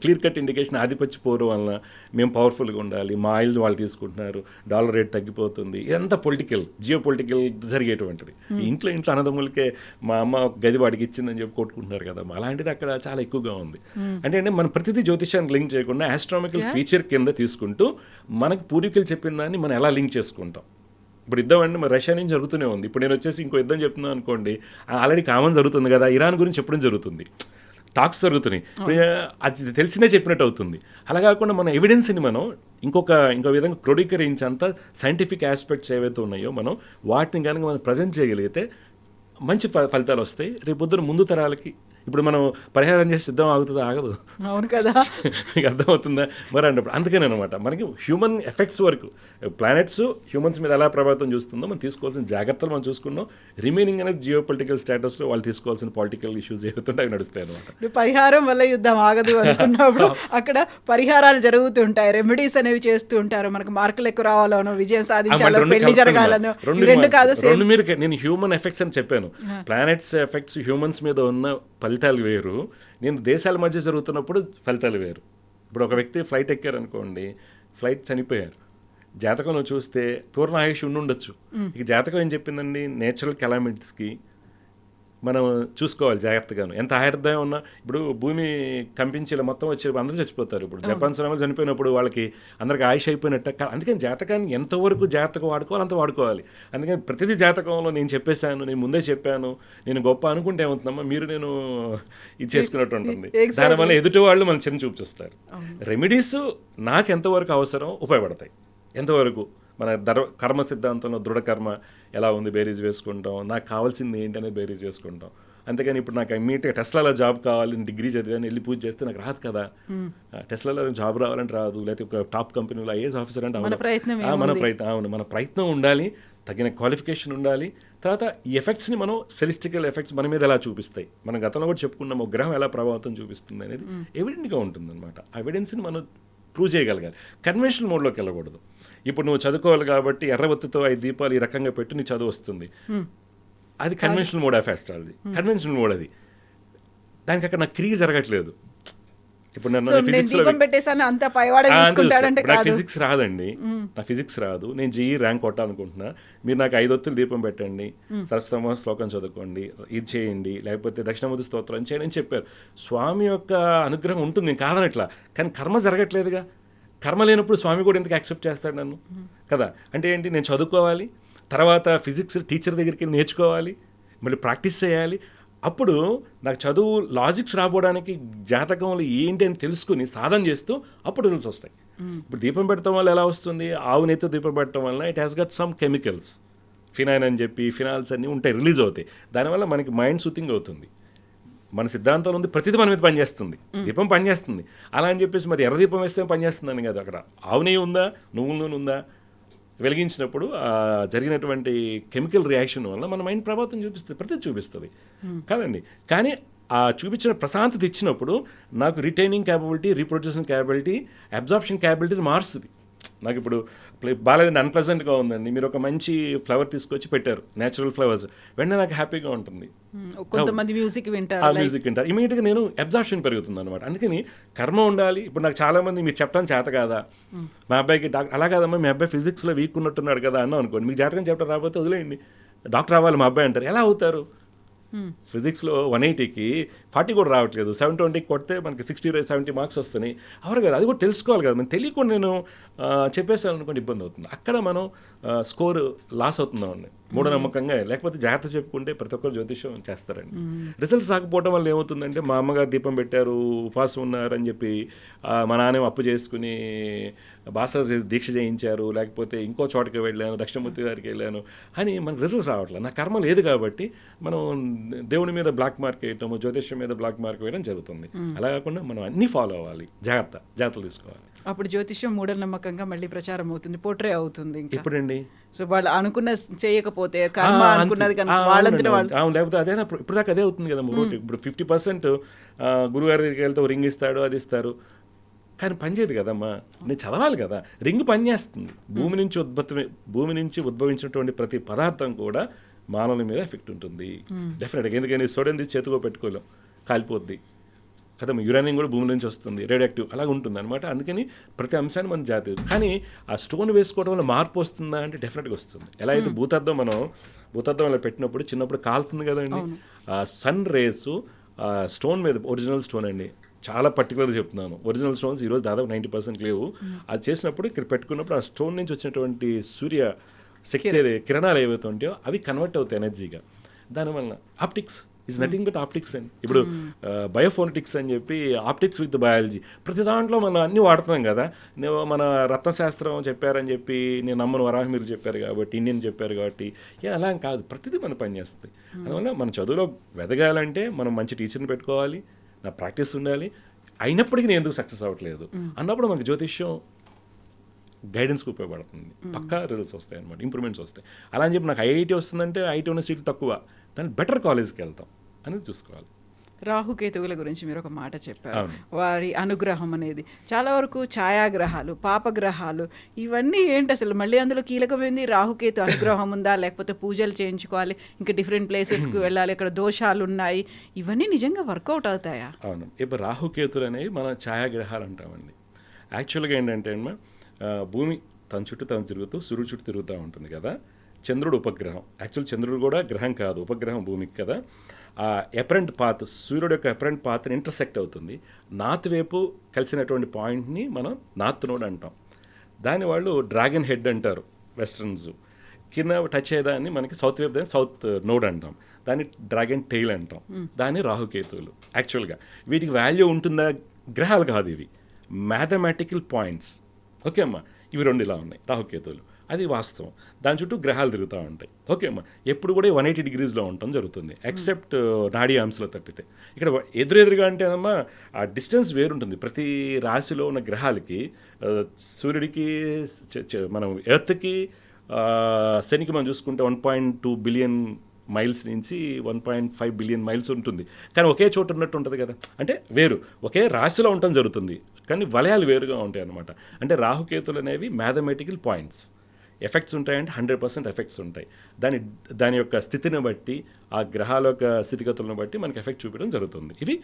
క్లియర్ కట్ ఇండికేషన్. ఆధిపత్య పోరు వలన మేము పవర్ఫుల్గా ఉండాలి, మా ఆయిల్ వాళ్ళు తీసుకుంటున్నారు, డాలర్ రేట్ తగ్గిపోతుంది, ఇదంతా పొలిటికల్, జియో పొలిటికల్ జరిగేటువంటిది. ఇంట్లో అన్నదమ్ములకే మా అమ్మ గది వాడికి ఇచ్చిందని చెప్పి కొట్టుకుంటున్నారు కదమ్మా. అలాంటిది అక్కడ చాలా ఎక్కువగా ఉంది. అంటే మనం ప్రతిదీ జ్యోతిషాన్ని లింక్ చేయకుండా ఆస్ట్రానామికల్ ఫీచర్ కింద తీసుకుంటూ మనకు పూర్వీకులు చెప్పిన దాన్ని మనం ఎలా లింక్ చేసుకుంటాం. ఇప్పుడు యుద్ధం అంటే మరి రష్యా నుంచి జరుగుతూనే ఉంది. ఇప్పుడు నేను వచ్చేసి ఇంకో యుద్ధం చెప్తున్నాను అనుకోండి, ఆల్రెడీ కామన్ జరుగుతుంది కదా, ఇరాన్ గురించి ఎప్పుడు జరుగుతుంది, టాక్స్ జరుగుతున్నాయి, అది తెలిసినే చెప్పినట్టు అవుతుంది. అలా కాకుండా మన ఎవిడెన్స్ని మనం ఇంకో విధంగా క్రోడీకరించేంత సైంటిఫిక్ ఆస్పెక్ట్స్ ఏవైతే ఉన్నాయో మనం వాటిని కనుక మనం ప్రజెంట్ చేయగలిగితే మంచి ఫలితాలు వస్తాయి. రేపు పొద్దున ముందు తరాలకి. ఇప్పుడు మనం పరిహారం చేసి సిద్ధం ఆగుతుందా? ఆగదు. అవును కదా, మీకు అర్థమవుతుందా? మరి అన్నప్పుడు అందుకనే అనమాట మనకి హ్యూమన్ ఎఫెక్ట్స్ వరకు, ప్లానెట్స్ హ్యూమన్స్ మీద ఎలా ప్రభావితం చూస్తుందో మనం తీసుకోవాల్సిన జాగ్రత్తలు మనం చూసుకున్నాం. రిమైనింగ్ అనేది జియో పొలిటికల్ స్టేటస్లో వాళ్ళు తీసుకోవాల్సిన పొలిటికల్ ఇష్యూస్ ఏవైతుంటే అవి నడుస్తాయి అనమాట. పరిహారం వల్ల యుద్ధం ఆగదు అనుకున్నప్పుడు అక్కడ పరిహారాలు జరుగుతుంటాయి, రెమెడీస్ అనేవి చేస్తూ ఉంటారు. మనకు మార్కులు ఎక్కువ రావాలనో, విజయం సాధించాలో, పెళ్లి జరగాలనో, రెండు కాదు మీరు. నేను హ్యూమన్ ఎఫెక్ట్స్ అని చెప్పాను. ప్లానెట్స్ ఎఫెక్ట్స్ హ్యూమన్స్ మీద ఉన్న ఫలితాలు వేరు, నేను దేశాల మధ్య జరుగుతున్నప్పుడు ఫలితాలు వేరు. ఇప్పుడు ఒక వ్యక్తి ఫ్లైట్ ఎక్కారనుకోండి, ఫ్లైట్ చనిపోయారు, జాతకంలో చూస్తే పూర్ణ ఆయుష్ ఉండొచ్చు. ఇక జాతకం ఏం చెప్పిందండి, నేచురల్ కెలామిటీస్కి మనం చూసుకోవాలి జాగ్రత్తగాను. ఎంత ఆయుర్దాయం ఉన్నా, ఇప్పుడు భూమి కంపించేలా మొత్తం వచ్చే అందరూ చచ్చిపోతారు. ఇప్పుడు జపాన్ సునామీలు చనిపోయినప్పుడు వాళ్ళకి అందరికి ఆయుష్ అయిపోయినట్టు. అందుకని జాతకాన్ని ఎంతవరకు జాగ్రత్తగా వాడుకోవాలి అంత వాడుకోవాలి. అందుకని ప్రతిదీ జాతకంలో నేను చెప్పేశాను, నేను ముందే చెప్పాను, నేను గొప్ప అనుకుంటే ఏమవుతుందమ్మా, మీరు ఇది చేసుకున్నట్టు ఉంటుంది. దానివల్ల ఎదుటి వాళ్ళు మన చిన్న చూపు చూస్తారు. రెమెడీస్ నాకు ఎంతవరకు అవసరం ఉపయోగపడతాయి, ఎంతవరకు మన కర్మ సిద్ధాంతంలో దృఢ కర్మ ఎలా ఉంది బేరీజ్ వేసుకుంటాం, నాకు కావాల్సింది ఏంటి అనేది బేరీజ్ వేసుకుంటాం. అంతేగాని ఇప్పుడు నాకు ఇమ్మీడియట్గా టెస్లాలో జాబ్ కావాలి, డిగ్రీ చదివాను, వెళ్ళి పూజ చేస్తే నాకు రాదు కదా. టెస్లాలో జాబ్ రావాలంటే రాదు, లేకపోతే ఒక టాప్ కంపెనీలో ఐఏఎస్ ఆఫీసర్ అంటే మన ప్రయత్నం ఉండాలి, తగిన క్వాలిఫికేషన్ ఉండాలి. తర్వాత ఈ ఎఫెక్ట్స్ని మనం సెలిస్టికల్ ఎఫెక్ట్స్ మన మీద ఎలా చూపిస్తాయి, మనం గతంలో కూడా చెప్పుకున్నాం, ఒక గ్రహం ఎలా ప్రభావితం చూపిస్తుంది అనేది ఎవిడెంట్గా ఉంటుంది అనమాట. ఆ ఎవిడెన్స్ని మనం ప్రూవ్ చేయగలగాలి. కన్వెన్షనల్ మోడ్లోకి వెళ్ళకూడదు. ఇప్పుడు నువ్వు చదువుకోవాలి కాబట్టి ఎర్రబత్తితో 5 దీపాలు ఈ రకంగా పెట్టి నీ చదువు వస్తుంది, అది conventional mode of astrology. Conventional mode అది. దానికి అక్కడ నాకు క్రియ జరగట్లేదు. ఇప్పుడు నన్ను సో నేను ఫిజిక్స్లో దీపం పెట్టేసాను అంత పైవాడ చూసుకుంటాడంటే నాకు కాదు. ఫిజిక్స్ రాదండి, నా ఫిజిక్స్ రాదు, నేను జేఈ ర్యాంక్ కొట్టాలనుకుంటున్నా, మీరు నాకు 5 ఒత్తులు దీపం పెట్టండి, సరస్వతమ శ్లోకం చదువుకోండి, ఇది చేయండి, లేకపోతే దక్షిణామూర్తి స్తోత్రం చేయండి అని చెప్పారు. స్వామి యొక్క అనుగ్రహం ఉంటుంది, నేను కాదనట్లా, కానీ కర్మ జరగట్లేదుగా. కర్మ లేనప్పుడు స్వామి కూడా ఎందుకు యాక్సెప్ట్ చేస్తాడు నన్ను కదా. అంటే ఏంటి, నేను చదువుకోవాలి, తర్వాత ఫిజిక్స్ టీచర్ దగ్గరికి వెళ్ళి నేర్చుకోవాలి, మళ్ళీ ప్రాక్టీస్ చేయాలి. అప్పుడు నాకు చదువు లాజిక్స్ రాబోడానికి జాతకంలో ఏంటి అని తెలుసుకుని సాధన చేస్తూ అప్పుడు రిజల్ట్స్ వస్తాయి. ఇప్పుడు దీపం పెట్టడం వల్ల ఎలా వస్తుంది, ఆవు నెత్తి దీపం పెట్టడం వల్ల it has got some chemicals, ఫినైన్ అని చెప్పి ఫినాల్స్ అన్నీ ఉంటాయి, రిలీజ్ అవుతాయి. దానివల్ల మనకి మైండ్ సూతింగ్ అవుతుంది. మన సిద్ధాంతంలో ఉంది ప్రతిదీ మన మీద పనిచేస్తుంది, దీపం పనిచేస్తుంది. అలా అని చెప్పేసి మరి ఎర్ర దీపం వేస్తే పనిచేస్తుందని కదా. అక్కడ ఆవు నెయ్యి ఉందా, నువ్వు నూనె ఉందా, వెలిగించినప్పుడు జరిగినటువంటి కెమికల్ రియాక్షన్ వల్ల మన మైండ్ ప్రభావం చూపిస్తుంది, ప్రతి చూపిస్తుంది కదండి. కానీ ఆ చూపించిన ప్రశాంతత ఇచ్చినప్పుడు నాకు retaining capability, reproducing capability, absorption క్యాపబిలిటీని మారుస్తుంది. నాకు ఇప్పుడు బాగాలేదండి, అన్ప్లెజెంట్గా ఉందండి, మీరు ఒక మంచి ఫ్లవర్ తీసుకొచ్చి పెట్టారు, న్యాచురల్ ఫ్లవర్స్, వెంటనే నాకు హ్యాపీగా ఉంటుంది. కొంతమంది మ్యూజిక్ వింటారు, ఆ మ్యూజిక్ వింటారు, ఇమీడియట్గా నేను అబ్జార్ప్షన్ పెరుగుతుంది అనమాట. అందుకని కర్మ ఉండాలి. ఇప్పుడు నాకు చాలామంది మీరు చెప్పడం చేత కాదా, మా అబ్బాయికి అలా కాదమ్మా, మీ అబ్బాయి ఫిజిక్స్లో వీక్ ఉన్నట్టున్నాడు కదా అన్నాం అనుకోండి, మీకు జాతకం చెప్పడం రాకపోతే వదిలేయండి, డాక్టర్ అవ్వాలి మా అబ్బాయి అంటారు. ఎలా అవుతారు? ఫిజిక్స్లో 180కి 40 కూడా రావట్లేదు, 720కి కొడితే మనకి 60-70 మార్క్స్ వస్తున్నాయి. అవరు కదా, అది కూడా తెలుసుకోవాలి కదా. మనం తెలియకుండా నేను చెప్పేసాను అనుకోండి, ఇబ్బంది అవుతుంది. అక్కడ మనం స్కోర్ లాస్ అవుతుందామండి మూఢనమ్మకంగా. లేకపోతే జాగ్రత్త చెప్పుకుంటే ప్రతి ఒక్కరు జ్యోతిష్యం చేస్తారండి. రిజల్ట్స్ రాకపోవడం వల్ల ఏమవుతుందంటే, మా అమ్మగారు దీపం పెట్టారు, ఉపవాసం ఉన్నారు అని చెప్పి మా నాన్న అప్పు చేసుకుని భాష దీక్ష చేయించారు, లేకపోతే ఇంకో చోటకి వెళ్ళాను, దక్షిణమూర్తి గారికి వెళ్ళాను అని మనకు రిజల్ట్స్ రావట్లేదు. నా కర్మ లేదు కాబట్టి మనం దేవుడి మీద బ్లాక్ మార్క్ వేయటము, జ్యోతిష్యం మీద బ్లాక్ మార్క్ వేయడం జరుగుతుంది. అలా కాకుండా మనం అన్నీ ఫాలో అవ్వాలి, జాగ్రత్తలు తీసుకోవాలి. అప్పుడు జ్యోతిష్యం మూఢనమ్మకంగా మళ్ళీ ప్రచారం అవుతుంది, పోట్రే అవుతుంది. ఇప్పుడండి సో వాళ్ళు అనుకున్న చేయకపోతే కర్మ అనుకున్నది కనుక వాళ్ళంతా వాళ్ళు, లేకపోతే అదేనా ఇప్పుడు దాకా అదే అవుతుంది కదా. ఇప్పుడు 50% గురుగారి దగ్గరికి వెళ్తే రింగ్ ఇస్తాడు, అది ఇస్తారు, కానీ పనిచేయదు కదమ్మా. నేను చదవాలి కదా. రింగ్ పనిచేస్తుంది. భూమి నుంచి ఉద్భవించినటువంటి ప్రతి పదార్థం కూడా మానవుల మీద ఎఫెక్ట్ ఉంటుంది డెఫినెట్గా. ఎందుకని సోడియం తీసి చేతిలో పెట్టుకోలేం, కాలిపోద్ది కదమ్మా. యురేనియం కూడా భూమి నుంచి వస్తుంది, రేడియాక్టివ్ అలాగ ఉంటుంది అనమాట. అందుకని ప్రతి అంశాన్ని మనం జాగ్రత్త. కానీ ఆ స్టోన్ వేసుకోవడం వల్ల మార్పు వస్తుందా అంటే డెఫినెట్గా వస్తుంది. ఎలా అయితే భూతద్దం అలా పెట్టినప్పుడు చిన్నప్పుడు కాలుతుంది కదండి, ఆ సన్ రేసు స్టోన్ మీద, ఒరిజినల్ స్టోన్ అండి, చాలా పర్టికులర్గా చెప్తున్నాను, ఒరిజినల్ స్టోన్స్ ఈరోజు దాదాపు 90% లేవు. అది చేసినప్పుడు ఇక్కడ పెట్టుకున్నప్పుడు ఆ స్టోన్ నుంచి వచ్చినటువంటి సూర్య శక్తి కిరణాలు ఏవైతే ఉంటాయో అవి కన్వర్ట్ అవుతాయి ఎనర్జీగా. దానివల్ల optics is nothing but optics అండి. ఇప్పుడు బయోఫోనటిక్స్ అని చెప్పి ఆప్టిక్స్ విత్ బయాలజీ, ప్రతి దాంట్లో మనం అన్నీ వాడుతున్నాం కదా. మన రత్నశాస్త్రం చెప్పారని చెప్పి నేను నమ్మను, వరాహి మీరు చెప్పారు కాబట్టి, ఇండియన్ చెప్పారు కాబట్టి, అలా కాదు, ప్రతిదీ మన పని చేస్తుంది. అందువల్ల మన చదువులో వెదగాలంటే మనం మంచి టీచర్ని పెట్టుకోవాలి, నా ప్రాక్టీస్ ఉండాలి. అయినప్పటికీ నేను ఎందుకు సక్సెస్ అవ్వట్లేదు అన్నప్పుడు మనకు జ్యోతిష్యం గైడెన్స్కి ఉపయోగపడుతుంది. పక్కా రిజల్ట్స్ వస్తాయి అనమాట, ఇంప్రూవ్మెంట్స్ వస్తాయి. అలా అని చెప్పి నాకు ఐఐటీ వస్తుందంటే ఐఐటీ ఉన్న సీట్లు తక్కువ, దాన్ని బెటర్ కాలేజ్కి వెళ్తాం అనేది చూసుకోవాలి. రాహుకేతువుల గురించి మీరు ఒక మాట చెప్పారు, వారి అనుగ్రహం అనేది. చాలా వరకు ఛాయాగ్రహాలు, పాపగ్రహాలు, ఇవన్నీ ఏంటి అసలు? మళ్ళీ అందులో కీలకమైంది రాహుకేతు అనుగ్రహం ఉందా, లేకపోతే పూజలు చేయించుకోవాలి, ఇంకా డిఫరెంట్ ప్లేసెస్కి వెళ్ళాలి, ఇక్కడ దోషాలు ఉన్నాయి, ఇవన్నీ నిజంగా వర్కౌట్ అవుతాయా? అవును. ఇప్పుడు రాహుకేతులు అనేవి మన ఛాయాగ్రహాలు అంటామండి. యాక్చువల్గా ఏంటంటే భూమి తన చుట్టూ తను తిరుగుతూ సూర్యుడు చుట్టూ తిరుగుతూ ఉంటుంది కదా. చంద్రుడు ఉపగ్రహం, యాక్చువల్ చంద్రుడు కూడా గ్రహం కాదు, ఉపగ్రహం భూమికి కదా. ఆ ఎపరెంట్ పాత్, సూర్యుడు యొక్క ఎపరెంట్ పాత్ని ఇంటర్సెక్ట్ అవుతుంది. నార్త్ వైపు కలిసినటువంటి పాయింట్ని మనం నార్త్ నోడ్ అంటాం. దాన్ని వాళ్ళు డ్రాగన్ హెడ్ అంటారు వెస్టర్న్స్. కింద టచ్ అయ్యేదాన్ని మనకి సౌత్ వైపు దాన్ని సౌత్ నోడ్ అంటాం, దాన్ని డ్రాగన్ టెయిల్ అంటాం, దాన్ని రాహుకేతువులు. యాక్చువల్గా వీటికి వాల్యూ ఉంటుందా? గ్రహాలు కాదు ఇవి, మ్యాథమెటికల్ పాయింట్స్. ఓకే అమ్మా, ఇవి 2 ఇలా ఉన్నాయి రాహుకేతువులు, అది వాస్తవం. దాని చుట్టూ గ్రహాలు తిరుగుతూ ఉంటాయి. ఓకే అమ్మా, ఎప్పుడు కూడా 180 degreesలో ఉండటం జరుగుతుంది, ఎక్సెప్ట్ నాడీ ఆమ్స్లో తప్పితే. ఇక్కడ ఎదురుగా అంటే అమ్మా ఆ డిస్టెన్స్ వేరుంటుంది. ప్రతి రాశిలో ఉన్న గ్రహాలకి, సూర్యుడికి, మనం ఎర్త్కి, శనికి మనం చూసుకుంటే 1.2 బిలియన్ మైల్స్ నుంచి 1.5 బిలియన్ మైల్స్ ఉంటుంది. కానీ ఒకే చోట ఉన్నట్టు ఉంటుంది కదా, అంటే వేరు, ఒకే రాశిలో ఉండటం జరుగుతుంది, కానీ వలయాలు వేరుగా ఉంటాయి అన్నమాట. అంటే రాహుకేతులు అనేవి మ్యాథమెటికల్ పాయింట్స్. ఎఫెక్ట్స్ ఉంటాయంటే 100% ఎఫెక్ట్స్ ఉంటాయి. దాని యొక్క స్థితిని బట్టి, ఆ గ్రహాల యొక్క స్థితిగతులను బట్టి మనకి ఎఫెక్ట్ చూపించడం జరుగుతుంది. ఇవి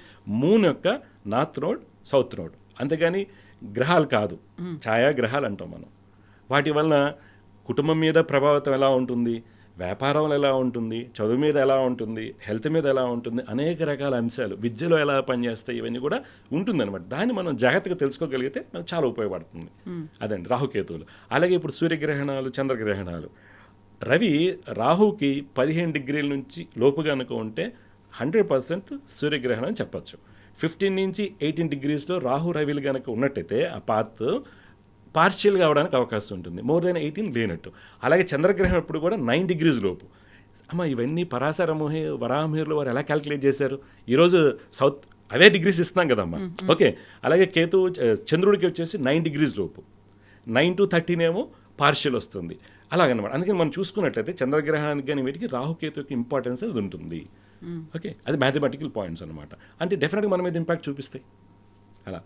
మూన్ యొక్క నార్త్ నోడ్, సౌత్ నోడ్. అంతేగాని గ్రహాలు కాదు, ఛాయాగ్రహాలు అంటాం మనం. వాటి వలన కుటుంబం మీద ప్రభావితం ఎలా ఉంటుంది, వ్యాపారంలో ఎలా ఉంటుంది, చదువు మీద ఎలా ఉంటుంది, హెల్త్ మీద ఎలా ఉంటుంది, అనేక రకాల అంశాలు, విద్యలో ఎలా పనిచేస్తాయి, ఇవన్నీ కూడా ఉంటుందన్నమాట. దాన్ని మనం జాగ్రత్తగా తెలుసుకోగలిగితే మనకు చాలా ఉపయోగపడుతుంది. అదండి రాహుకేతువులు. అలాగే ఇప్పుడు సూర్యగ్రహణాలు, చంద్రగ్రహణాలు. రవి రాహుకి 15 డిగ్రీల నుంచి లోపు కనుక ఉంటే 100% సూర్యగ్రహణం అని చెప్పచ్చు. 15 నుంచి 18 డిగ్రీస్లో రాహు రవిలు కనుక ఉన్నట్టయితే ఆ పాత్ పార్షియల్గా అవడానికి అవకాశం ఉంటుంది. మోర్ దెన్ 18 లేనట్టు. అలాగే చంద్రగ్రహణం అప్పుడు కూడా 9 డిగ్రీస్ లోపు. ఇవన్నీ పరాశర వరాహమిహిరులు వారు ఎలా క్యాల్కులేట్ చేశారు? ఈరోజు సౌత్ అవే డిగ్రీస్ ఇస్తున్నాం కదమ్మా. ఓకే, అలాగే కేతు చంద్రుడికి వచ్చేసి 9 డిగ్రీస్ లోపు, 9 to 13 ఏమో పార్షియల్ వస్తుంది. అలాగనమాట. అందుకని మనం చూసుకున్నట్లయితే చంద్రగ్రహణానికి కానీ వీటికి రాహుకేతుకి ఇంపార్టెన్స్ అది ఉంటుంది. ఓకే, అది మ్యాథమెటికల్ పాయింట్స్ అనమాట. అంటే డెఫినెట్గా మన మీద ఇంపాక్ట్ చూపిస్తాయి. అలా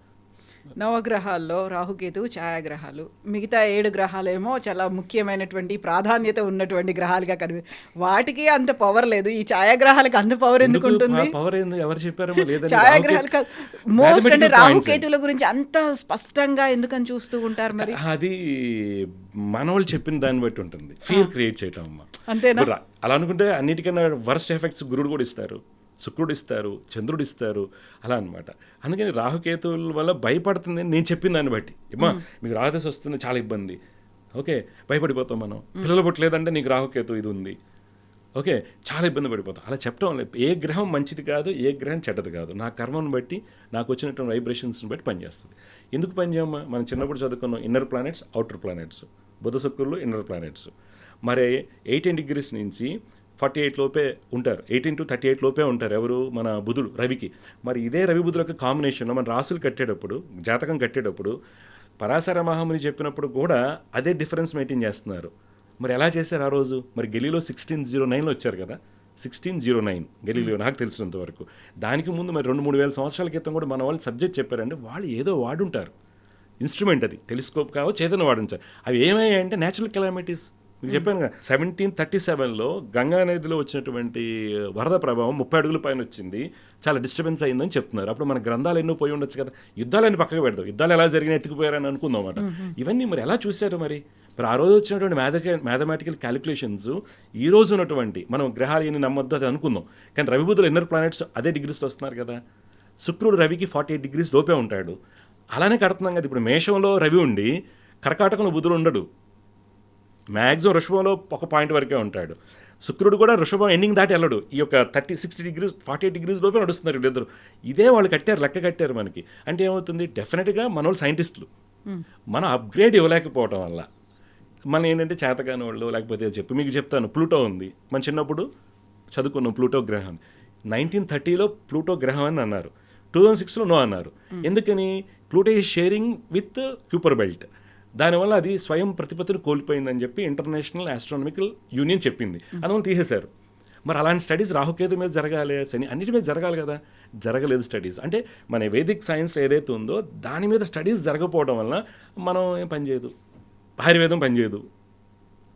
నవగ్రహాల్లో రాహుకేతు ఛాయాగ్రహాలు, మిగతా 7 గ్రహాలేమో చాలా ముఖ్యమైనటువంటి ప్రాధాన్యత ఉన్నటువంటి గ్రహాలుగా వాటికి అంత పవర్ లేదు. ఈ ఛాయాగ్రహాలకు అంత పవర్ ఎందుకు ఉంటుంది? పవర్ ఎందుకు ఎవరు చెప్పారో లేదండి. ఛాయాగ్రహాలు మోస్ట్ అంటే రాహుకేతుల గురించి అంత స్పష్టంగా ఎందుకని చూస్తూ ఉంటారు? మరి అది మనవాళ్ళు చెప్పిన దాన్ని బట్టి ఉంటుంది. ఫియర్ క్రియేట్ చేయటం అమ్మా, అంతేనా? అలా అనుకుంటే అన్నిటికన్నా వర్స్ట్ ఎఫెక్ట్స్ గురుడు కూడా ఇస్తారు, శుక్రుడు ఇస్తారు, చంద్రుడు ఇస్తారు, అలా అనమాట. అందుకని రాహుకేతువుల వల్ల భయపడుతుంది నేను చెప్పిన దాన్ని బట్టి. ఇమ్మా మీకు రాహుదశ వస్తుంది, చాలా ఇబ్బంది. ఓకే, భయపడిపోతాం మనం. పిల్లలు పుట్టలేదంటే నీకు రాహుకేతు ఇది ఉంది. ఓకే, చాలా ఇబ్బంది పడిపోతాం. అలా చెప్పడం లేదు. ఏ గ్రహం మంచిది కాదు, ఏ గ్రహం చెడ్డది కాదు. నా కర్మను బట్టి, నాకు వచ్చినటువంటి వైబ్రేషన్స్ని బట్టి పనిచేస్తుంది. ఎందుకు పనిచేయమ్మా? మనం చిన్నప్పుడు చదువుకున్నాం ఇన్నర్ ప్లానెట్స్, అవుటర్ ప్లానెట్స్. బుధ శుక్రులు ఇన్నర్ ప్లానెట్స్. మరి 18 డిగ్రీస్ నుంచి 48 లోపే ఉంటారు, 18 to 38 లోపే ఉంటారు. ఎవరు? మన బుధుడు రవికి. మరి ఇదే రవి బుధులకు కాంబినేషన్లో మన రాసులు కట్టేటప్పుడు, జాతకం కట్టేటప్పుడు పరాశర మహాముని చెప్పినప్పుడు కూడా అదే డిఫరెన్స్ మెయింటైన్ చేస్తున్నారు. మరి ఎలా చేశారు ఆ రోజు? మరి గెలీలో 1609లో వచ్చారు కదా, 1609 గెలీలియో, నాకు తెలిసినంత వరకు. దానికి ముందు మరి 2-3 వేల సంవత్సరాల క్రితం కూడా మన వాళ్ళు సబ్జెక్ట్ చెప్పారంటే వాళ్ళు ఏదో వాడుంటారు. ఇన్స్ట్రుమెంట్ అది, టెలిస్కోప్ కావచ్చు, ఏదైనా వాడుంటారు. అవి ఏమయ్యాయంటే న్యాచురల్ కెలామిటీస్. మీకు చెప్పాను కదా, 1737లో గంగా నదిలో వచ్చినటువంటి వరద ప్రభావం 30 అడుగుల పైన వచ్చింది, చాలా డిస్టర్బెన్స్ అయిందని చెప్తున్నారు. అప్పుడు మన గ్రంథాలు ఎన్నో పోయి ఉండొచ్చు కదా, యుద్ధాలన్నీ పక్కకు పెడతాం, యుద్ధాలు ఎలా జరిగినా ఎత్తుకుపోయారని అనుకుందాం అన్నమాట. ఇవన్నీ మరి ఎలా చూశారు? మరి ఆ రోజు వచ్చినటువంటి మ్యాథమెటికల్ క్యాలిక్యులేషన్స్ ఈ రోజు ఉన్నటువంటి మనం గ్రహాలు ఏమి నమ్మొద్దు అది అనుకుందాం. కానీ రవి బుధులు ఇన్నర్ ప్లానెట్స్ అదే డిగ్రీస్లో వస్తున్నారు కదా. శుక్రుడు రవికి 48 డిగ్రీస్ లోపే ఉంటాడు. అలానే కడుతున్నాం కదా. ఇప్పుడు మేషంలో రవి ఉండి కర్కాటకంలో బుధుడు ఉండడు. మ్యాక్సిమం వృషభంలో ఒక పాయింట్ వరకే ఉంటాడు. శుక్రుడు కూడా వృషభం ఎండింగ్ దాటి వెళ్ళడు. ఈ యొక్క 60 డిగ్రీస్ 48 డిగ్రీస్ లోపే నడుస్తున్నారు వీళ్ళిద్దరు. ఇదే వాళ్ళు కట్టారు, లెక్క కట్టారు మనకి. అంటే ఏమవుతుంది? డెఫినెట్గా మన వాళ్ళు సైంటిస్టులు, మనం అప్గ్రేడ్ ఇవ్వలేకపోవడం వల్ల మన ఏంటంటే చేతకాని వాళ్ళు, లేకపోతే మీకు చెప్తాను, ప్లూటో ఉంది. మన చిన్నప్పుడు చదువుకున్నాం ప్లూటో గ్రహం. 1930లో ప్లూటో గ్రహం అని అన్నారు, 2006లో నో అన్నారు. ఎందుకని? Pluto is sharing with Kuiper belt. దానివల్ల అది స్వయం ప్రతిపత్తిని కోల్పోయిందని చెప్పి ఇంటర్నేషనల్ ఆస్ట్రానమికల్ యూనియన్ చెప్పింది. అందువల్ల తీసేశారు. మరి అలాంటి స్టడీస్ రాహుకేతు మీద జరగాలి, శని అన్నిటి మీద జరగాలి కదా, జరగలేదు స్టడీస్. అంటే మన వేదిక్ సైన్స్లో ఏదైతే ఉందో దాని మీద స్టడీస్ జరగకపోవడం వల్ల మనం ఏం పనిచేయదు, ఆయుర్వేదం పనిచేయదు,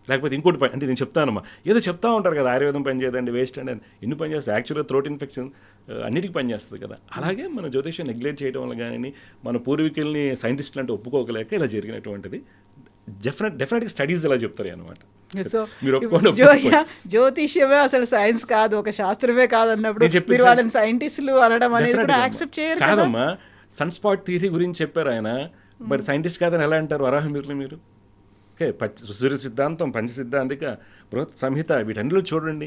లేకపోతే ఇంకోటి పని. అంటే నేను చెప్తానమ్మా, ఏదో చెప్తా ఉంటారు కదా, ఆయుర్వేదం పనిచేయదండి, వేస్ట్ అండి, ఎన్ని పని చేస్తుంది? యాక్చువల్గా థ్రోట్ ఇన్ఫెక్షన్ అన్నిటికీ పనిచేస్తుంది కదా. అలాగే మన జ్యోతిష్యం నెగ్లెక్ట్ చేయడం వల్ల కానీ, మన పూర్వీకుల్ని సైంటిస్టులు అంటే ఒప్పుకోగలేక ఇలా జరిగినటువంటిది. డెఫినెట్గా స్టడీస్ ఇలా చెప్తారు అనమాట. సో మీరు జ్యోతిష్యమే అసలు సైన్స్ కాదు, ఒక శాస్త్రమే కాదు అన్నప్పుడు మీరు వాళ్ళని సైంటిస్టులు అనడం అనేది కూడా యాక్సెప్ట్ చేయరు కాదమ్మా. సన్ స్పాట్ థియరీ గురించి చెప్పారు ఆయన, మరి సైంటిస్ట్ కాదని ఎలా అంటారు వరాహమిహిరులు మీరు? ఓకే, సూర్య సిద్ధాంతం, పంచ సిద్ధాంతిక, బృహత్ సంహిత, వీటన్నిలో చూడండి.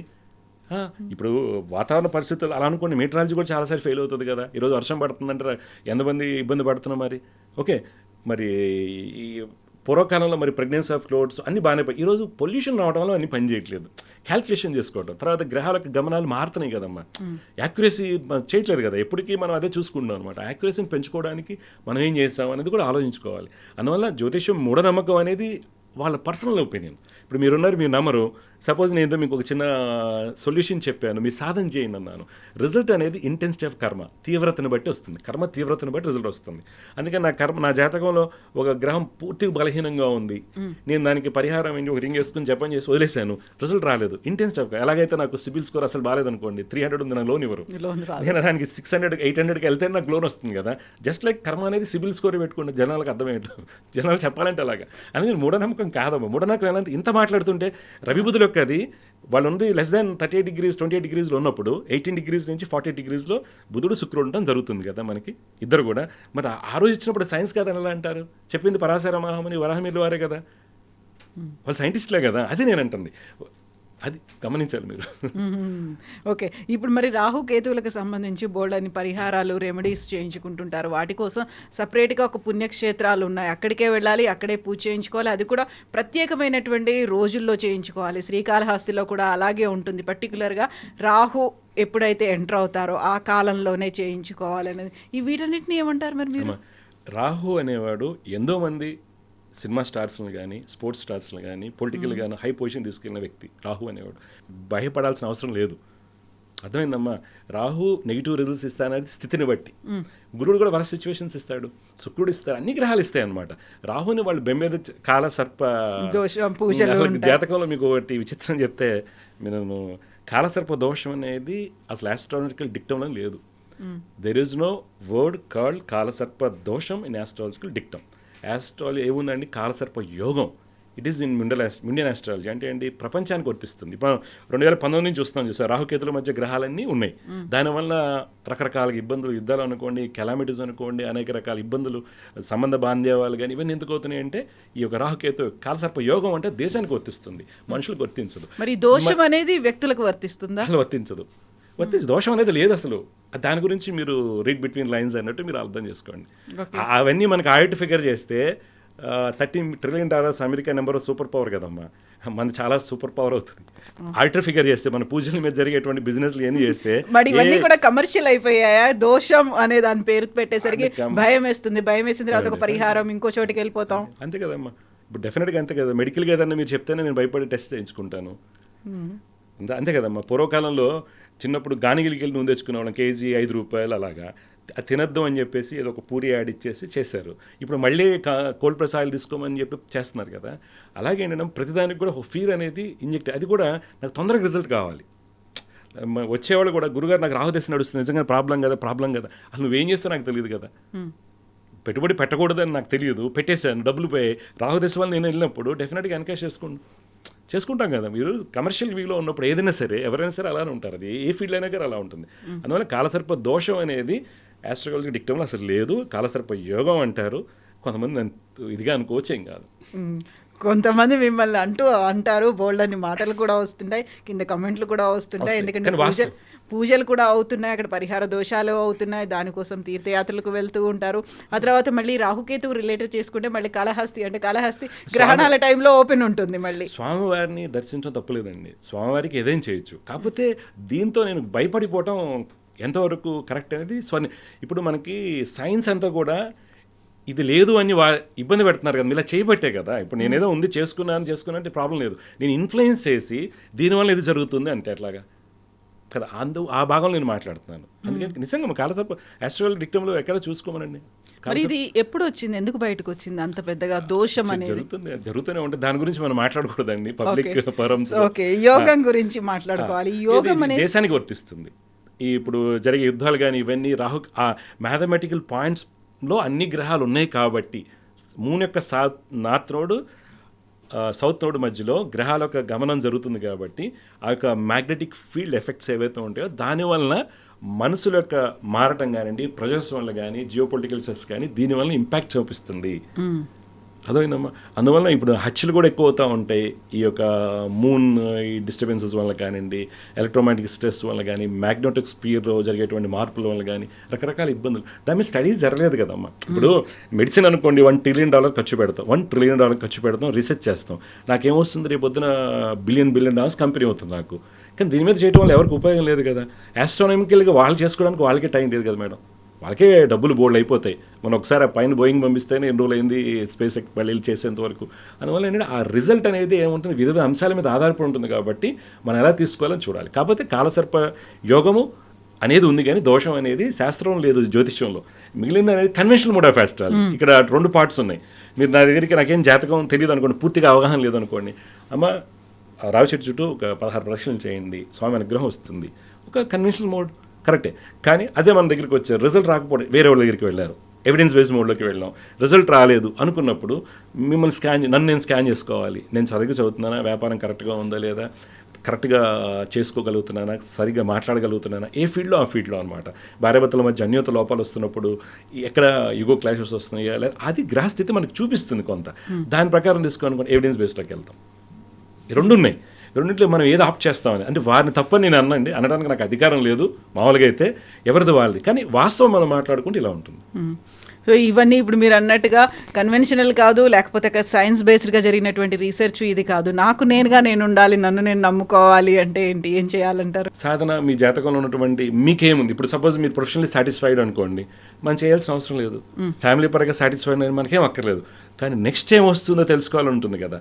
ఇప్పుడు వాతావరణ పరిస్థితులు అలా అనుకోండి, మీటరాలజీ కూడా చాలాసార్లు ఫెయిల్ అవుతుంది కదా. ఈరోజు వర్షం పడుతుందంటారా, ఎంతమంది ఇబ్బంది పడుతున్నాం మరి. ఓకే, మరి ఈ పూర్వకాలంలో మరి ప్రెగ్నెన్సీ ఆఫ్ క్లోడ్స్ అన్నీ బాగానే ఈరోజు పొల్యూషన్ రావడం వల్ల అన్నీ పని చేయట్లేదు. క్యాల్కులేషన్ చేసుకోవడం, తర్వాత గ్రహాలకు గమనాలు మారుతున్నాయి కదమ్మా, యాక్యురసీ చేయట్లేదు కదా. ఎప్పటికీ మనం అదే చూసుకుంటాం అనమాట. యాక్యురసీని పెంచుకోవడానికి మనం ఏం చేస్తాం అనేది కూడా ఆలోచించుకోవాలి. అందువల్ల జ్యోతిష్యం మూఢనమ్మకం అనేది వాళ్ళ పర్సనల్ ఒపీనియన్. ఇప్పుడు మీరున్నారు, మీరు నమ్మరు. సపోజ్ నేను ఏదో మీకు ఒక చిన్న సొల్యూషన్ చెప్పాను, మీరు సాధన చేయండి అన్నాను. రిజల్ట్ అనేది ఇంటెన్సిటీ ఆఫ్ కర్మ, తీవ్రతను బట్టి వస్తుంది. కర్మ తీవ్రతను బట్టి రిజల్ట్ వస్తుంది. అందుకని నా జాతకంలో ఒక గ్రహం పూర్తిగా బలహీనంగా ఉంది, నేను దానికి పరిహారం ఏంటి ఒక రింగ్ వేసుకుని జపం చేసి వదిలేశాను, రిజల్ట్ రాలేదు. ఇంటెన్సిటీ ఆఫ్ ఎలాగైతే నాకు సిబిల్ స్కోర్ అసలు బాగాలేదనుకోండి, 300 ఉంది, నాకు లోన్ ఇవ్వరు. నేను దానికి 600 800కి వెళ్తే నాకు లోన్ వస్తుంది కదా. జస్ట్ లైక్ కర్మ అనేది సిబిల్ స్కోర్ పెట్టుకుంటే జనాలకు అర్థమయ్యేట్టు, జనాలు చెప్పాలంటే అలాగా. అందుకని మూఢనమ్మకం కాదమ్మా. మూఢనమ్మకం ఎలా ఇంత మాట్లాడుతుంటే రవి బుధుల యొక్క అది వాళ్ళు ఉంది లెస్ దాన్ 38 degrees 28 degreesలో ఉన్నప్పుడు 18 degrees నుంచి 40 degreesలో బుధుడు శుక్రుడు ఉండటం జరుగుతుంది కదా మనకి ఇద్దరు కూడా. మరి ఆ రోజు ఇచ్చినప్పుడు సైన్స్ కాదని ఎలా అంటారు? చెప్పింది పరాశర మహాముని వరాహమిల్లు వారే కదా, వాళ్ళు సైంటిస్టులే కదా. అది నేను అంటుంది, అది గమనించాలి మీరు. ఓకే, ఇప్పుడు మరి రాహు కేతువులకు సంబంధించి బోల్డని పరిహారాలు రెమెడీస్ చేయించుకుంటుంటారు. వాటి కోసం సపరేట్గా ఒక పుణ్యక్షేత్రాలు ఉన్నాయి, అక్కడికే వెళ్ళాలి, అక్కడే పూజ చేయించుకోవాలి. అది కూడా ప్రత్యేకమైనటువంటి రోజుల్లో చేయించుకోవాలి. శ్రీకాళహస్తిలో కూడా అలాగే ఉంటుంది. పర్టికులర్గా రాహు ఎప్పుడైతే ఎంటర్ అవుతారో ఆ కాలంలోనే చేయించుకోవాలనేది. ఈ వీటన్నిటిని ఏమంటారు మరి మీరు? రాహు అనేవాడు ఎంతో మంది సినిమా స్టార్స్ని కానీ స్పోర్ట్స్ స్టార్స్ని కానీ పొలిటికల్ కానీ హై పొజిషన్ తీసుకెళ్ళిన వ్యక్తి రాహు అనేవాడు. భయపడాల్సిన అవసరం లేదు. అర్థమైందమ్మా? రాహు నెగిటివ్ రిజల్ట్స్ ఇస్తానని స్థితిని బట్టి, గురుడు కూడా వరస్ట్ సిచ్యువేషన్స్ ఇస్తాడు, శుక్రుడు ఇస్తాడు, అన్ని గ్రహాలు ఇస్తాయి అనమాట. రాహుని వాళ్ళు బెమ్మేద కాల సర్ప జాతకంలో మీకు ఒకటి విచిత్రం చెప్తే, నేను కాలసర్ప దోషం అనేది అసలు ఆస్ట్రాలజికల్ డిక్టంలో లేదు. There is no word called Kalasarpa dosham in astrological dictum. Astrology ఏముందండి? కాలసర్ప యోగం. It is in Indian astrology. అంటే ఏంటి? ప్రపంచానికి వర్తిస్తుంది. ఇప్పుడు 2019 నుంచి చూస్తున్నాం చూసారు, రాహుకేతుల మధ్య గ్రహాలన్నీ ఉన్నాయి. దానివల్ల రకరకాల ఇబ్బందులు, యుద్ధాలు అనుకోండి, కెలామిటీస్ అనుకోండి, అనేక రకాల ఇబ్బందులు, సంబంధ బాంధవ్యాలు కానీ ఇవన్నీ ఎందుకు అవుతున్నాయి అంటే ఈ యొక్క రాహుకేతు కాలసర్ప యోగం అంటే దేశానికి వర్తిస్తుంది, మనుషులకు వర్తించదు. మరి దోషం అనేది వ్యక్తులకు వర్తిస్తుందా? అసలు వర్తించదు. దోషం అనేది లేదు అసలు. దాని గురించి మీరు రీడ్ బిట్వీన్ లైన్స్ అన్నట్టు మీరు అర్థం చేసుకోండి. అవన్నీ మనకి ఆడిట్ ఫిగర్ చేస్తే $30 trillion America number super power కదమ్మా. మనది చాలా సూపర్ పవర్ అవుతుంది. ఆడిటర్ ఫిగర్ చేస్తే మన పూజల మీద జరిగేటువంటి బిజినెస్లు ఏం చేస్తే మరి ఇవన్నీ కూడా కమర్షియల్ అయిపోయాయా? దోషం అనే దాని పేరు పెట్టేసరికి భయం వేస్తుంది. భయం వేసిన తర్వాత ఒక పరిహారం ఇంకో చోటికి వెళ్ళిపోతాం. అంతే కదమ్మా. ఇప్పుడు డెఫినెట్గా అంతే కదా. మెడికల్గా ఏదన్నా మీరు చెప్తేనే నేను భయపడి టెస్ట్ చేయించుకుంటాను. అంతే కదమ్మా. పూర్వకాలంలో చిన్నప్పుడు గానిగిలికి వెళ్ళి నూనె తెచ్చుకునేవాళ్ళం, కేజీ ₹5 అలాగా. అది తినద్దు అని చెప్పేసి ఏదో ఒక పూరి యాడ్ ఇచ్చేసి చేశారు. ఇప్పుడు మళ్ళీ కోల్డ్ ప్రెస్ ఆయిల్ తీసుకోమని చెప్పి చేస్తున్నారు కదా. అలాగే ఏంటంటే ప్రతిదానికి కూడా ఒక ఫీర్ అనేది ఇంజెక్ట్, అది కూడా నాకు తొందరగా రిజల్ట్ కావాలి. వచ్చేవాళ్ళు కూడా గురుగారు నాకు రాహుదశ నడుస్తుంది, నిజంగా ప్రాబ్లం కదా. అసలు నువ్వేం చేస్తావు నాకు తెలియదు కదా. పెట్టుబడి పెట్టకూడదని నాకు తెలియదు, పెట్టేశాను, డబ్బులు పోయి. రాహుదశ వల్ల నేను వెళ్ళినప్పుడు డెఫినెట్గా ఎన్కాష్ చేసుకుంటాం కదా. మీరు కమర్షియల్ వ్యూలో ఉన్నప్పుడు ఏదైనా సరే, ఎవరైనా సరే అలానే ఉంటారు. అది ఏ ఫీల్డ్ అయినా కానీ అలా ఉంటుంది. అందువల్ల కాలసర్ప దోషం అనేది ఆస్ట్రాలజీ డిక్టంలో అసలు లేదు. కాలసర్ప యోగం అంటారు. కొంతమంది ఇదిగా అనుకోవచ్చేం కాదు. కొంతమంది మిమ్మల్ని అంటారు, బోల్డని మాటలు కూడా వస్తుంటాయి, కింద కమెంట్లు కూడా వస్తుంటాయి. ఎందుకంటే పూజలు కూడా అవుతున్నాయి, అక్కడ పరిహార దోషాలు అవుతున్నాయి, దానికోసం తీర్థయాత్రలకు వెళ్తూ ఉంటారు. ఆ తర్వాత మళ్ళీ రాహుకేతు రిలేటెడ్ చేసుకుంటే మళ్ళీ కాళహస్తి గ్రహణాల టైంలో ఓపెన్ ఉంటుంది. మళ్ళీ స్వామివారిని దర్శించడం తప్పులేదండి, స్వామివారికి ఏదైనా చేయొచ్చు. కాకపోతే దీంతో నేను భయపడిపోవటం ఎంతవరకు కరెక్ట్ అనేది ఇప్పుడు మనకి సైన్స్ అంతా కూడా ఇది లేదు అని ఇబ్బంది పెడుతున్నారు కదా, ఇలా చేయబట్టే కదా. ఇప్పుడు నేనేదో ఉంది చేసుకున్నాను అంటే ప్రాబ్లం లేదు. నేను ఇన్ఫ్లుయెన్స్ చేసి దీనివల్ల ఇది జరుగుతుంది అంటే ఎట్లాగా కదా, ఆ భాగంలో నేను మాట్లాడుతున్నాను. అందుకని నిజంగా కాలసర్ప ఆస్ట్రాలజీ డిక్టంలో ఎక్కడ చూసుకోమనండి. మరి ఇది ఎప్పుడు వచ్చింది, ఎందుకు బయటకు వచ్చింది అంత పెద్దగా దోషం అనేది? జరుగుతూనే ఉంటుంది. దాని గురించి మనం మాట్లాడకూడదండి పబ్లిక్ ఫోరమ్స్. ఓకే, యోగం గురించి మాట్లాడుకోవాలి. యోగం అనేది దేశానికి వర్తిస్తుంది. ఇప్పుడు జరిగే యుద్ధాలు కానీ ఇవన్నీ రాహు ఆ మ్యాథమెటికల్ పాయింట్స్లో అన్ని గ్రహాలు ఉన్నాయి కాబట్టి మూన్ యొక్క నార్త్ నోడ్ సౌత్ నోడ్ మధ్యలో గ్రహాల యొక్క గమనం జరుగుతుంది కాబట్టి ఆ యొక్క మ్యాగ్నెటిక్ ఫీల్డ్ ఎఫెక్ట్స్ ఏవైతే ఉంటాయో దానివలన మనుషుల యొక్క మారటం కానివ్వండి, ప్రజెస్ వల్ల కానీ, జియో పొలిటికల్ స్ట్రెస్ కానీ దీనివల్ల ఇంపాక్ట్ చూపిస్తుంది. అదైందమ్మా. అందువల్ల ఇప్పుడు హత్యలు కూడా ఎక్కువ అవుతూ ఉంటాయి ఈ యొక్క మూన్ ఈ డిస్టర్బెన్సెస్ వల్ల కానివ్వండి, ఎలక్ట్రోమాగ్నెటిక్ స్ట్రెస్ వల్ల కానీ, మ్యాగ్నెటిక్ స్పీర్లో జరిగేటువంటి మార్పుల వల్ల కానీ రకరకాల ఇబ్బందులు. దాని మీద స్టడీస్ జరగలేదు కదమ్మా. ఇప్పుడు మెడిసిన్ అనుకోండి $1 trillion ఖర్చు పెడతాం, $1 trillion ఖర్చు పెడతాం, రీసెర్చ్ చేస్తాం. నాకేమొస్తుంది? రేపు పొద్దున బిలియన్ డాలర్స్ కంపెనీ అవుతుంది నాకు. కానీ దీని మీద చేయడం వల్ల ఎవరికి ఉపయోగం లేదు కదా. ఆస్ట్రానమికల్గా వాళ్ళు చేసుకోవడానికి వాళ్ళకే టైం లేదు కదా మేడం. వాళ్ళకే డబ్బులు బోల్డ్ అయిపోతాయి. మనం ఒకసారి ఆ పైన బోయింగ్ పంపిస్తేనే ఎన్ని రోజులు అయింది స్పేస్ ఎక్స్ మళ్ళీ చేసేంత వరకు. అందువల్ల ఏంటంటే ఆ రిజల్ట్ అనేది ఏముంటుంది, వివిధ అంశాల మీద ఆధారపడి ఉంటుంది కాబట్టి మనం ఎలా తీసుకోవాలని చూడాలి. కాకపోతే కాలసర్ప యోగము అనేది ఉంది కానీ దోషం అనేది శాస్త్రం లేదు జ్యోతిష్యంలో. మిగిలింది అనేది కన్వెన్షనల్ మోడ్ ఆఫ్ ఆస్ట్రాలజీ. ఇక్కడ 2 పార్ట్స్ ఉన్నాయి. మీరు నా దగ్గరికి నాకేం జాతకం తెలియదు అనుకోండి, పూర్తిగా అవగాహన లేదు అనుకోండి, అమ్మ రావి చెట్టు చుట్టూ ఒక 16 ప్రదక్షిణలు చేయండి, స్వామి అనుగ్రహం వస్తుంది, ఒక కన్వెన్షనల్ మోడ్ కరెక్టే. కానీ అదే మన దగ్గరికి వచ్చారు, రిజల్ట్ రాకపోతే వేరే వాళ్ళ దగ్గరికి వెళ్ళారు, ఎవిడెన్స్ బేస్డ్ మోడ్లోకి వెళ్ళాం, రిజల్ట్ రాలేదు అనుకున్నప్పుడు మిమ్మల్ని నన్ను నేను స్కాన్ చేసుకోవాలి. నేను సరిగ్గా చదువుతున్నానా, వ్యాపారం కరెక్ట్గా ఉందా లేదా, కరెక్ట్గా చేసుకోగలుగుతున్నానా, సరిగ్గా మాట్లాడగలుగుతున్నానా, ఏ ఫీల్డ్లో ఆ ఫీల్డ్లో అనమాట. భార్యాభర్తల మధ్య అన్యోత లోపాలు వస్తున్నప్పుడు ఎక్కడ యుగో క్లాషెస్ వస్తున్నాయా లేదా, అది గ్రహస్థితి మనకు చూపిస్తుంది కొంత. దాని ప్రకారం తీసుకోనుకోండి ఎవిడెన్స్ బేస్డ్లోకి వెళ్తాం. ఈ 2 ఉన్నాయి. రెండింటిలో మనం ఏది ఆప్ట్ చేస్తామని, అంటే వారిని తప్పని నేను అనడానికి నాకు అధికారం లేదు మామూలుగా అయితే, ఎవరిది వాళ్ళది. కానీ వాస్తవం మనం మాట్లాడుకుంటే ఇలా ఉంటుంది. సో ఇవన్నీ ఇప్పుడు మీరు అన్నట్టుగా కన్వెన్షనల్ కాదు, లేకపోతే అక్కడ సైన్స్ బేస్డ్గా జరిగినటువంటి రీసెర్చ్ ఇది కాదు, నాకు నేనుగా నేను ఉండాలి, నన్ను నేను నమ్ముకోవాలి అంటే ఏంటి, ఏం చేయాలంటారు? సాధన మీ జాతకంలో ఉన్నటువంటి మీకేముంది. ఇప్పుడు సపోజ్ మీరు ప్రొఫెషనల్లీ సాటిస్ఫైడ్ అనుకోండి, మనం చేయాల్సిన అవసరం లేదు. ఫ్యామిలీ పరంగా సాటిస్ఫైడ్ అని మనకేం అక్కర్లేదు. కానీ నెక్స్ట్ ఏం వస్తుందో తెలుసుకోవాలని ఉంటుంది కదా.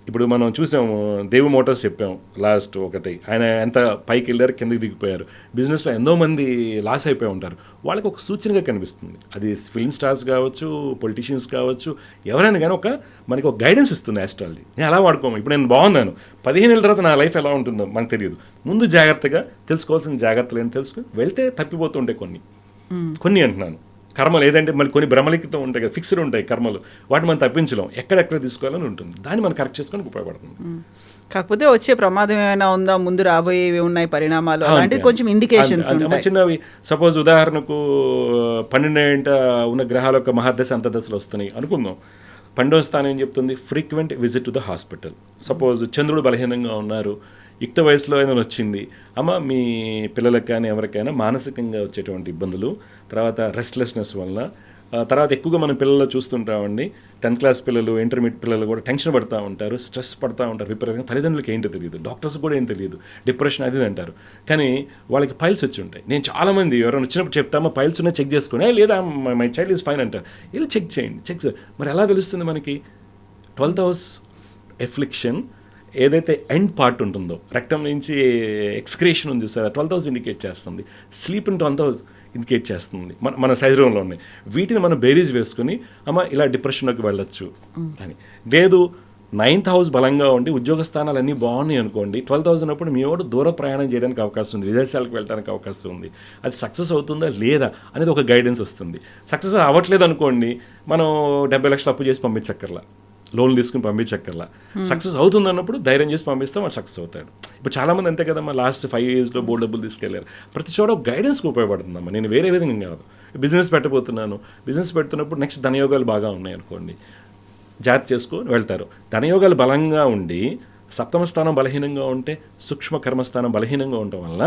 ఇప్పుడు మనం చూసాము, దేవు మోటార్స్ చెప్పాం లాస్ట్ ఒకటి, ఆయన ఎంత పైకి వెళ్ళారు కిందకి దిగిపోయారు, బిజినెస్లో ఎంతో మంది లాస్ అయిపోయి ఉంటారు. వాళ్ళకి ఒక సూచనగా కనిపిస్తుంది. అది ఫిల్మ్ స్టార్స్ కావచ్చు, పొలిటీషియన్స్ కావచ్చు, ఎవరైనా కానీ మనకి ఒక గైడెన్స్ ఇస్తుంది ఆస్ట్రాలజీ. నేను అలా వాడుకోము. ఇప్పుడు నేను బాగున్నాను, 15 ఏళ్ళ తర్వాత నా లైఫ్ ఎలా ఉంటుందో మనకు తెలియదు. ముందు జాగ్రత్తగా తెలుసుకోవాల్సిన జాగ్రత్తలు ఏంటి తెలుసుకుని వెళ్తే తప్పిపోతుంటాయి కొన్ని అంటున్నాను. కర్మలు ఏదంటే మళ్ళీ కొన్ని భ్రమలిఖితం ఉంటాయి కదా, ఫిక్స్డ్ ఉంటాయి కర్మలు, వాటిని మనం తప్పించలేం, ఎక్కడెక్కడ తీసుకోవాలని ఉంటుంది. దాన్ని మనం కరెక్ట్ చేసుకోవడానికి ఉపయోగపడుతుంది. కాకపోతే వచ్చే ప్రమాదం ఏమైనా ఉందా, ముందు రాబోయేవి ఉన్నాయి పరిణామాలు, అలాంటివి కొంచెం ఇండికేషన్స్ ఉంటాయి. చిన్నవి సపోజ్ ఉదాహరణకు 12 ఉన్న గ్రహాల యొక్క మహాదశ అంతర్దశలు వస్తున్నాయి అనుకుందాం. 12వ స్థానం ఏం చెప్తుంది, frequent visit to the hospital. Suppose చంద్రుడు బలహీనంగా ఉన్నారు, యుక్త వయసులో ఏదైనా వచ్చింది, అమ్మ మీ పిల్లలకు కానీ ఎవరికైనా మానసికంగా వచ్చేటువంటి ఇబ్బందులు, తర్వాత రెస్ట్లెస్నెస్ వల్ల, తర్వాత ఎక్కువగా మనం పిల్లల్లో చూస్తుంటామండి, 10th క్లాస్ పిల్లలు, ఇంటర్మీడియట్ పిల్లలు కూడా టెన్షన్ పడుతూ ఉంటారు, స్ట్రెస్ పడుతూ ఉంటారు విపరీతంగా. తల్లిదండ్రులకి ఏంటో తెలియదు, డాక్టర్స్ కూడా ఏం తెలియదు, డిప్రెషన్ అది అంటారు. కానీ వాళ్ళకి పైల్స్ వచ్చి ఉంటాయి. నేను చాలామంది ఎవరైనా వచ్చినప్పుడు చెప్తామా పైల్స్ ఉన్నాయి చెక్ చేసుకుని, లేదా మై చైల్డ్ ఈజ్ ఫైన్ అంటారు. ఇలా చెక్ చేయండి. మరి ఎలా తెలుస్తుంది మనకి? 12th హౌస్ ఎఫ్లిక్షన్ ఏదైతే ఎండ్ పార్ట్ ఉంటుందో, రెక్టమ్ నుంచి ఎక్స్క్రేషన్ ఉంది చూసారా, 12th హౌస్ ఇండికేట్ చేస్తుంది. Sleep in 12th house indicate చేస్తుంది. మన శరీరంలో ఉన్నాయి. వీటిని మనం బేరీజ్ వేసుకుని అమ్మ ఇలా డిప్రెషన్లోకి వెళ్ళొచ్చు అని. లేదు 9th హౌస్ బలంగా ఉండి ఉద్యోగ స్థానాలు అన్నీ బాగున్నాయి అనుకోండి, 12th హౌస్ ఉన్నప్పుడు మీ వాడు దూర ప్రయాణం చేయడానికి అవకాశం ఉంది, విదేశాలకు వెళ్ళడానికి అవకాశం ఉంది. అది సక్సెస్ అవుతుందా లేదా అనేది ఒక గైడెన్స్ వస్తుంది. సక్సెస్ అవ్వట్లేదు అనుకోండి, మనం 70 లక్షలు అప్పు చేసి పంపించక్కర్లా, లోన్లు తీసుకుని పంపించక్కర్లా. సక్సెస్ అవుతుంది అన్నప్పుడు ధైర్యం చేసి పంపిస్తాం, వాడు సక్సెస్ అవుతాడు. ఇప్పుడు చాలామంది అంతే కదమ్మా, లాస్ట్ 5 yearsలో బోర్డు డబ్బులు తీసుకెళ్ళారు. ప్రతి చోట గైడెన్స్కి ఉపయోగపడుతుందమ్మా. నేను వేరే విధంగా కాదు, బిజినెస్ పెట్టబోతున్నాను, బిజినెస్ పెడుతున్నప్పుడు నెక్స్ట్ ధనయోగాలు బాగా ఉన్నాయి అనుకోండి, జాగ్రత్త చేసుకొని వెళ్తారు. ధనయోగాలు బలంగా ఉండి 7వ స్థానం బలహీనంగా ఉంటే, సూక్ష్మ కర్మస్థానం బలహీనంగా ఉండటం వల్ల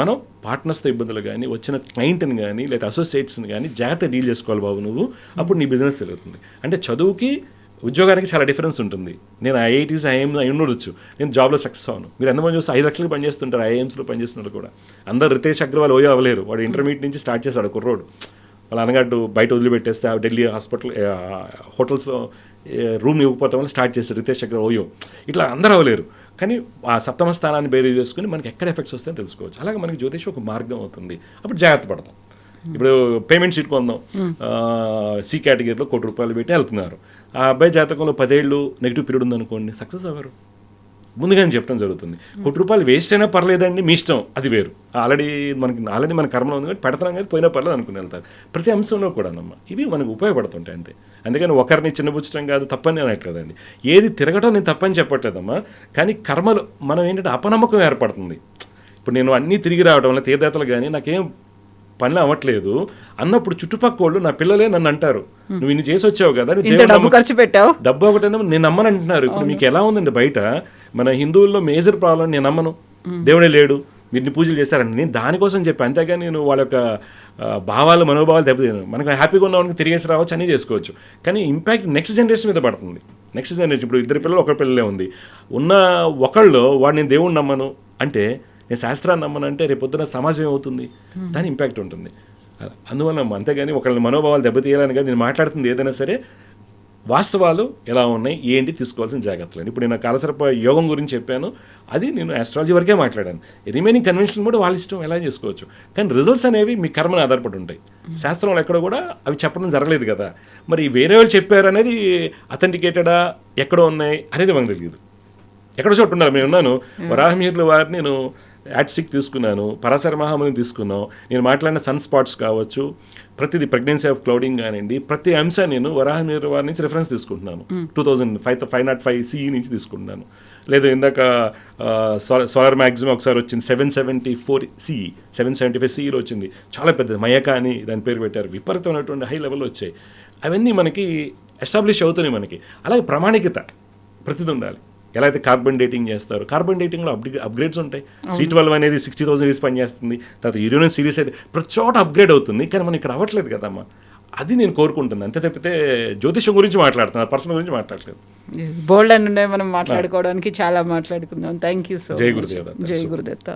మనం పార్ట్నర్స్తో ఇబ్బందులు కానీ, వచ్చిన క్లయింట్ని కానీ లేదా అసోసియేట్స్ని కానీ జాగ్రత్త డీల్ చేసుకోవాలి బాబు నువ్వు, అప్పుడు నీ బిజినెస్ జరుగుతుంది. అంటే చదువుకి ఉద్యోగానికి చాలా డిఫరెన్స్ ఉంటుంది. నేను IITs IIMs అయి ఉండొచ్చు, నేను జాబ్లో సక్సెస్ అవ్వను. మీరు ఎంతమంది చూస్తే 5 లక్షలకు పనిచేస్తుంటారు, IIMsలో పనిచేస్తున్నారు కూడా. అందరూ రితేష్ అగ్రవాల్ ఓయో అవ్వలేరు. వాడు ఇంటర్మీడియట్ నుంచి స్టార్ట్ చేశాడు కుర్రోడు, వాళ్ళ అన్నగాడు బయట వదిలిపెట్టేస్తే ఢిల్లీ హోటల్స్లో రూమ్ ఇవ్వకపోవడం వల్ల స్టార్ట్ చేశారు రితేష్ అగ్రవాల్ ఓయో. ఇట్లా అందరూ అవ్వలేరు. కానీ ఆ 7వ స్థానాన్ని బేరీ చేసుకుని మనకి ఎక్కడ ఎఫెక్ట్స్ వస్తాయని తెలుసుకోవచ్చు. అలాగే మనకి జ్యోతిషం ఒక మార్గం అవుతుంది. అప్పుడు జాగ్రత్త పడతాం. ఇప్పుడు పేమెంట్ షీట్ కొందాం, C కేటగిరీలో ₹1,00,00,000 పెట్టి వెళ్తున్నారు. ఆ అబ్బాయి జాతకంలో 10 ఏళ్ళు నెగిటివ్ పీరియడ్ ఉందనుకోండి, సక్సెస్ అవ్వరు. ముందుగానే చెప్పడం జరుగుతుంది. ₹1,00,00,000 వేస్ట్ అయినా పర్లేదండి, మీ ఇష్టం, అది వేరు. ఆల్రెడీ మన కర్మలో ఉంది కాబట్టి పెడతాం కానీ పోయినా పర్లేదు అనుకుని వెళ్తారు. ప్రతి అంశంలో కూడా అన్నమ్మ ఇవి మనకు ఉపయోగపడుతుంటాయి అంతే. అందుకని ఒకరిని చిన్నపుచ్చడం కాదు, తప్పని అనట్లేదండి. ఏది తిరగటం నేను తప్పని చెప్పట్లేదమ్మా. కానీ కర్మలు మనం ఏంటంటే అపనమ్మకం ఏర్పడుతుంది. ఇప్పుడు నేను అన్నీ తిరిగి రావడం వల్ల తీర్థయాత్రలు కానీ నాకేం పనులు అవ్వట్లేదు అన్నప్పుడు చుట్టుపక్కల వాళ్ళు నా పిల్లలే నన్ను అంటారు, నువ్వు ఇన్ని చేసి వచ్చావు కదా, డబ్బు ఖర్చు పెట్టావు, డబ్బు ఒకటేమో నేను నమ్మను అంటున్నారు. ఇప్పుడు మీకు ఎలా ఉందండి బయట, మన హిందువుల్లో మేజర్ ప్రాబ్లం నేను నమ్మను, దేవుడే లేడు, మీరు పూజలు చేస్తారండి, నేను దానికోసం చెప్పి. అంతేగాని నేను వాళ్ళ యొక్క భావాలు మనోభావాలు దెబ్బతిన్నాను. మనకు హ్యాపీగా ఉన్నవానికి తిరిగేసి రావచ్చు, అన్నీ చేసుకోవచ్చు. కానీ ఇంపాక్ట్ నెక్స్ట్ జనరేషన్ మీద పడుతుంది. నెక్స్ట్ జనరేషన్ ఇప్పుడు 2 పిల్లలు 1 పిల్లలే ఉంది, ఉన్న ఒకళ్ళు వాడు నేను దేవుడిని నమ్మను అంటే, నేను శాస్త్రాన్ని నమ్మను అంటే రేపు పొద్దున సమాజం ఏమవుతుంది, దాని ఇంపాక్ట్ ఉంటుంది. అందువల్ల అంతేగాని ఒకళ్ళ మనోభావాలు దెబ్బతీయాలని కానీ నేను మాట్లాడుతుంది ఏదైనా సరే వాస్తవాలు ఎలా ఉన్నాయి ఏంటి తీసుకోవాల్సిన జాగ్రత్తలు. ఇప్పుడు నేను కాలసర్ప యోగం గురించి చెప్పాను, అది నేను ఆస్ట్రాలజీ వరకే మాట్లాడాను. రిమైనింగ్ కన్వెన్షన్ కూడా వాళ్ళ ఇష్టం ఎలా చేసుకోవచ్చు. కానీ రిజల్ట్స్ అనేవి మీ కర్మను ఆధారపడి ఉంటాయి. శాస్త్రంలో ఎక్కడ కూడా అవి చెప్పడం జరగలేదు కదా. మరి వేరే వాళ్ళు చెప్పారు అనేది అథెంటికేటెడా ఎక్కడో ఉన్నాయి అనేది మనకు తెలియదు. ఎక్కడో చోటు ఉన్నారు. నేను ఉన్నాను వరాహమిహిరుల వారిని నేను యాడ్సిక్ తీసుకున్నాను, పరాశర మహాముని తీసుకున్నాం. నేను మాట్లాడిన సన్ స్పాట్స్ కావచ్చు, ప్రతిది ప్రెగ్నెన్సీ ఆఫ్ క్లౌడింగ్ కానివ్వండి, ప్రతి అంశం నేను వరాహమిహిరుల వారి నుంచి రిఫరెన్స్ తీసుకుంటున్నాను. 2005 CE నుంచి తీసుకుంటున్నాను. లేదు ఇందాక సోలార్ మ్యాక్సిమం ఒకసారి వచ్చింది 775 CEలో వచ్చింది, చాలా పెద్దది, మయకా అని దాని పేరు పెట్టారు. విపరీతమైనటువంటి హై లెవెల్లో వచ్చాయి. అవన్నీ మనకి ఎస్టాబ్లిష్ అవుతున్నాయి మనకి. అలాగే ప్రామాణికత ప్రతిది ఉండాలి. ఎలా అయితే కార్బన్ డేటింగ్ చేస్తారు, కార్బన్ డేటింగ్లో అప్గ్రేడ్స్ ఉంటాయి. C12 అనేది 60,000 years పనిచేస్తుంది. తర్వాత యూరేనస్ సిరీస్ అయితే ప్రతి చోట అప్గ్రేడ్ అవుతుంది. కానీ మనం ఇక్కడ అవ్వట్లేదు కదమ్మా. అది నేను కోరుకుంటున్నాను. అంతే తప్పితే జ్యోతిషం గురించి మాట్లాడుతున్నాను, పర్సన్ గురించి మాట్లాడలేదు. బోల్డ్ అని ఉన్నాయి మనం మాట్లాడుకోవడానికి, చాలా మాట్లాడుకుందాం. Thank you so much. జై గురుదేవ్. జై Gurudatta.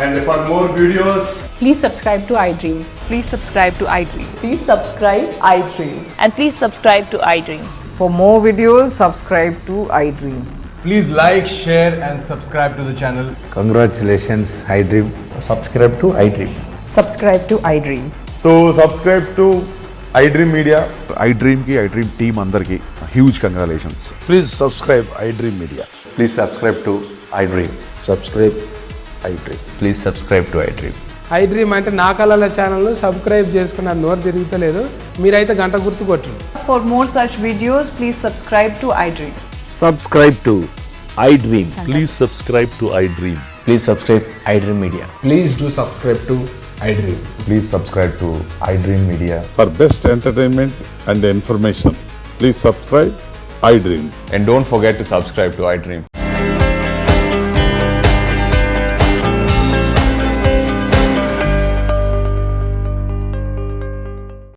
And for more videos, Please subscribe to iDream. Please subscribe to iDream. Please subscribe iDream. And please subscribe to iDream. For more videos, subscribe to iDream. please like, share and subscribe to the channel. Congratulations, iDream. Subscribe to iDream. Subscribe to iDream. So subscribe to iDream Media. iDream ki iDream team andarki huge congratulations. Please subscribe iDream Media. Please subscribe to iDream. Subscribe iDream. Please subscribe to iDream. iDream అంటే నా కళల ఛానల్ను subscribe చేసుకున్న నోరు తిరుగుతలేదు, మీరైతే గంట గుర్తు కొట్టండి. For more such videos, please subscribe to iDream. Subscribe to iDream. Please subscribe to iDream. Please subscribe iDream Media. Please do subscribe to iDream. Please subscribe to iDream Media. For best entertainment and information, please subscribe iDream. And don't forget to subscribe to iDream.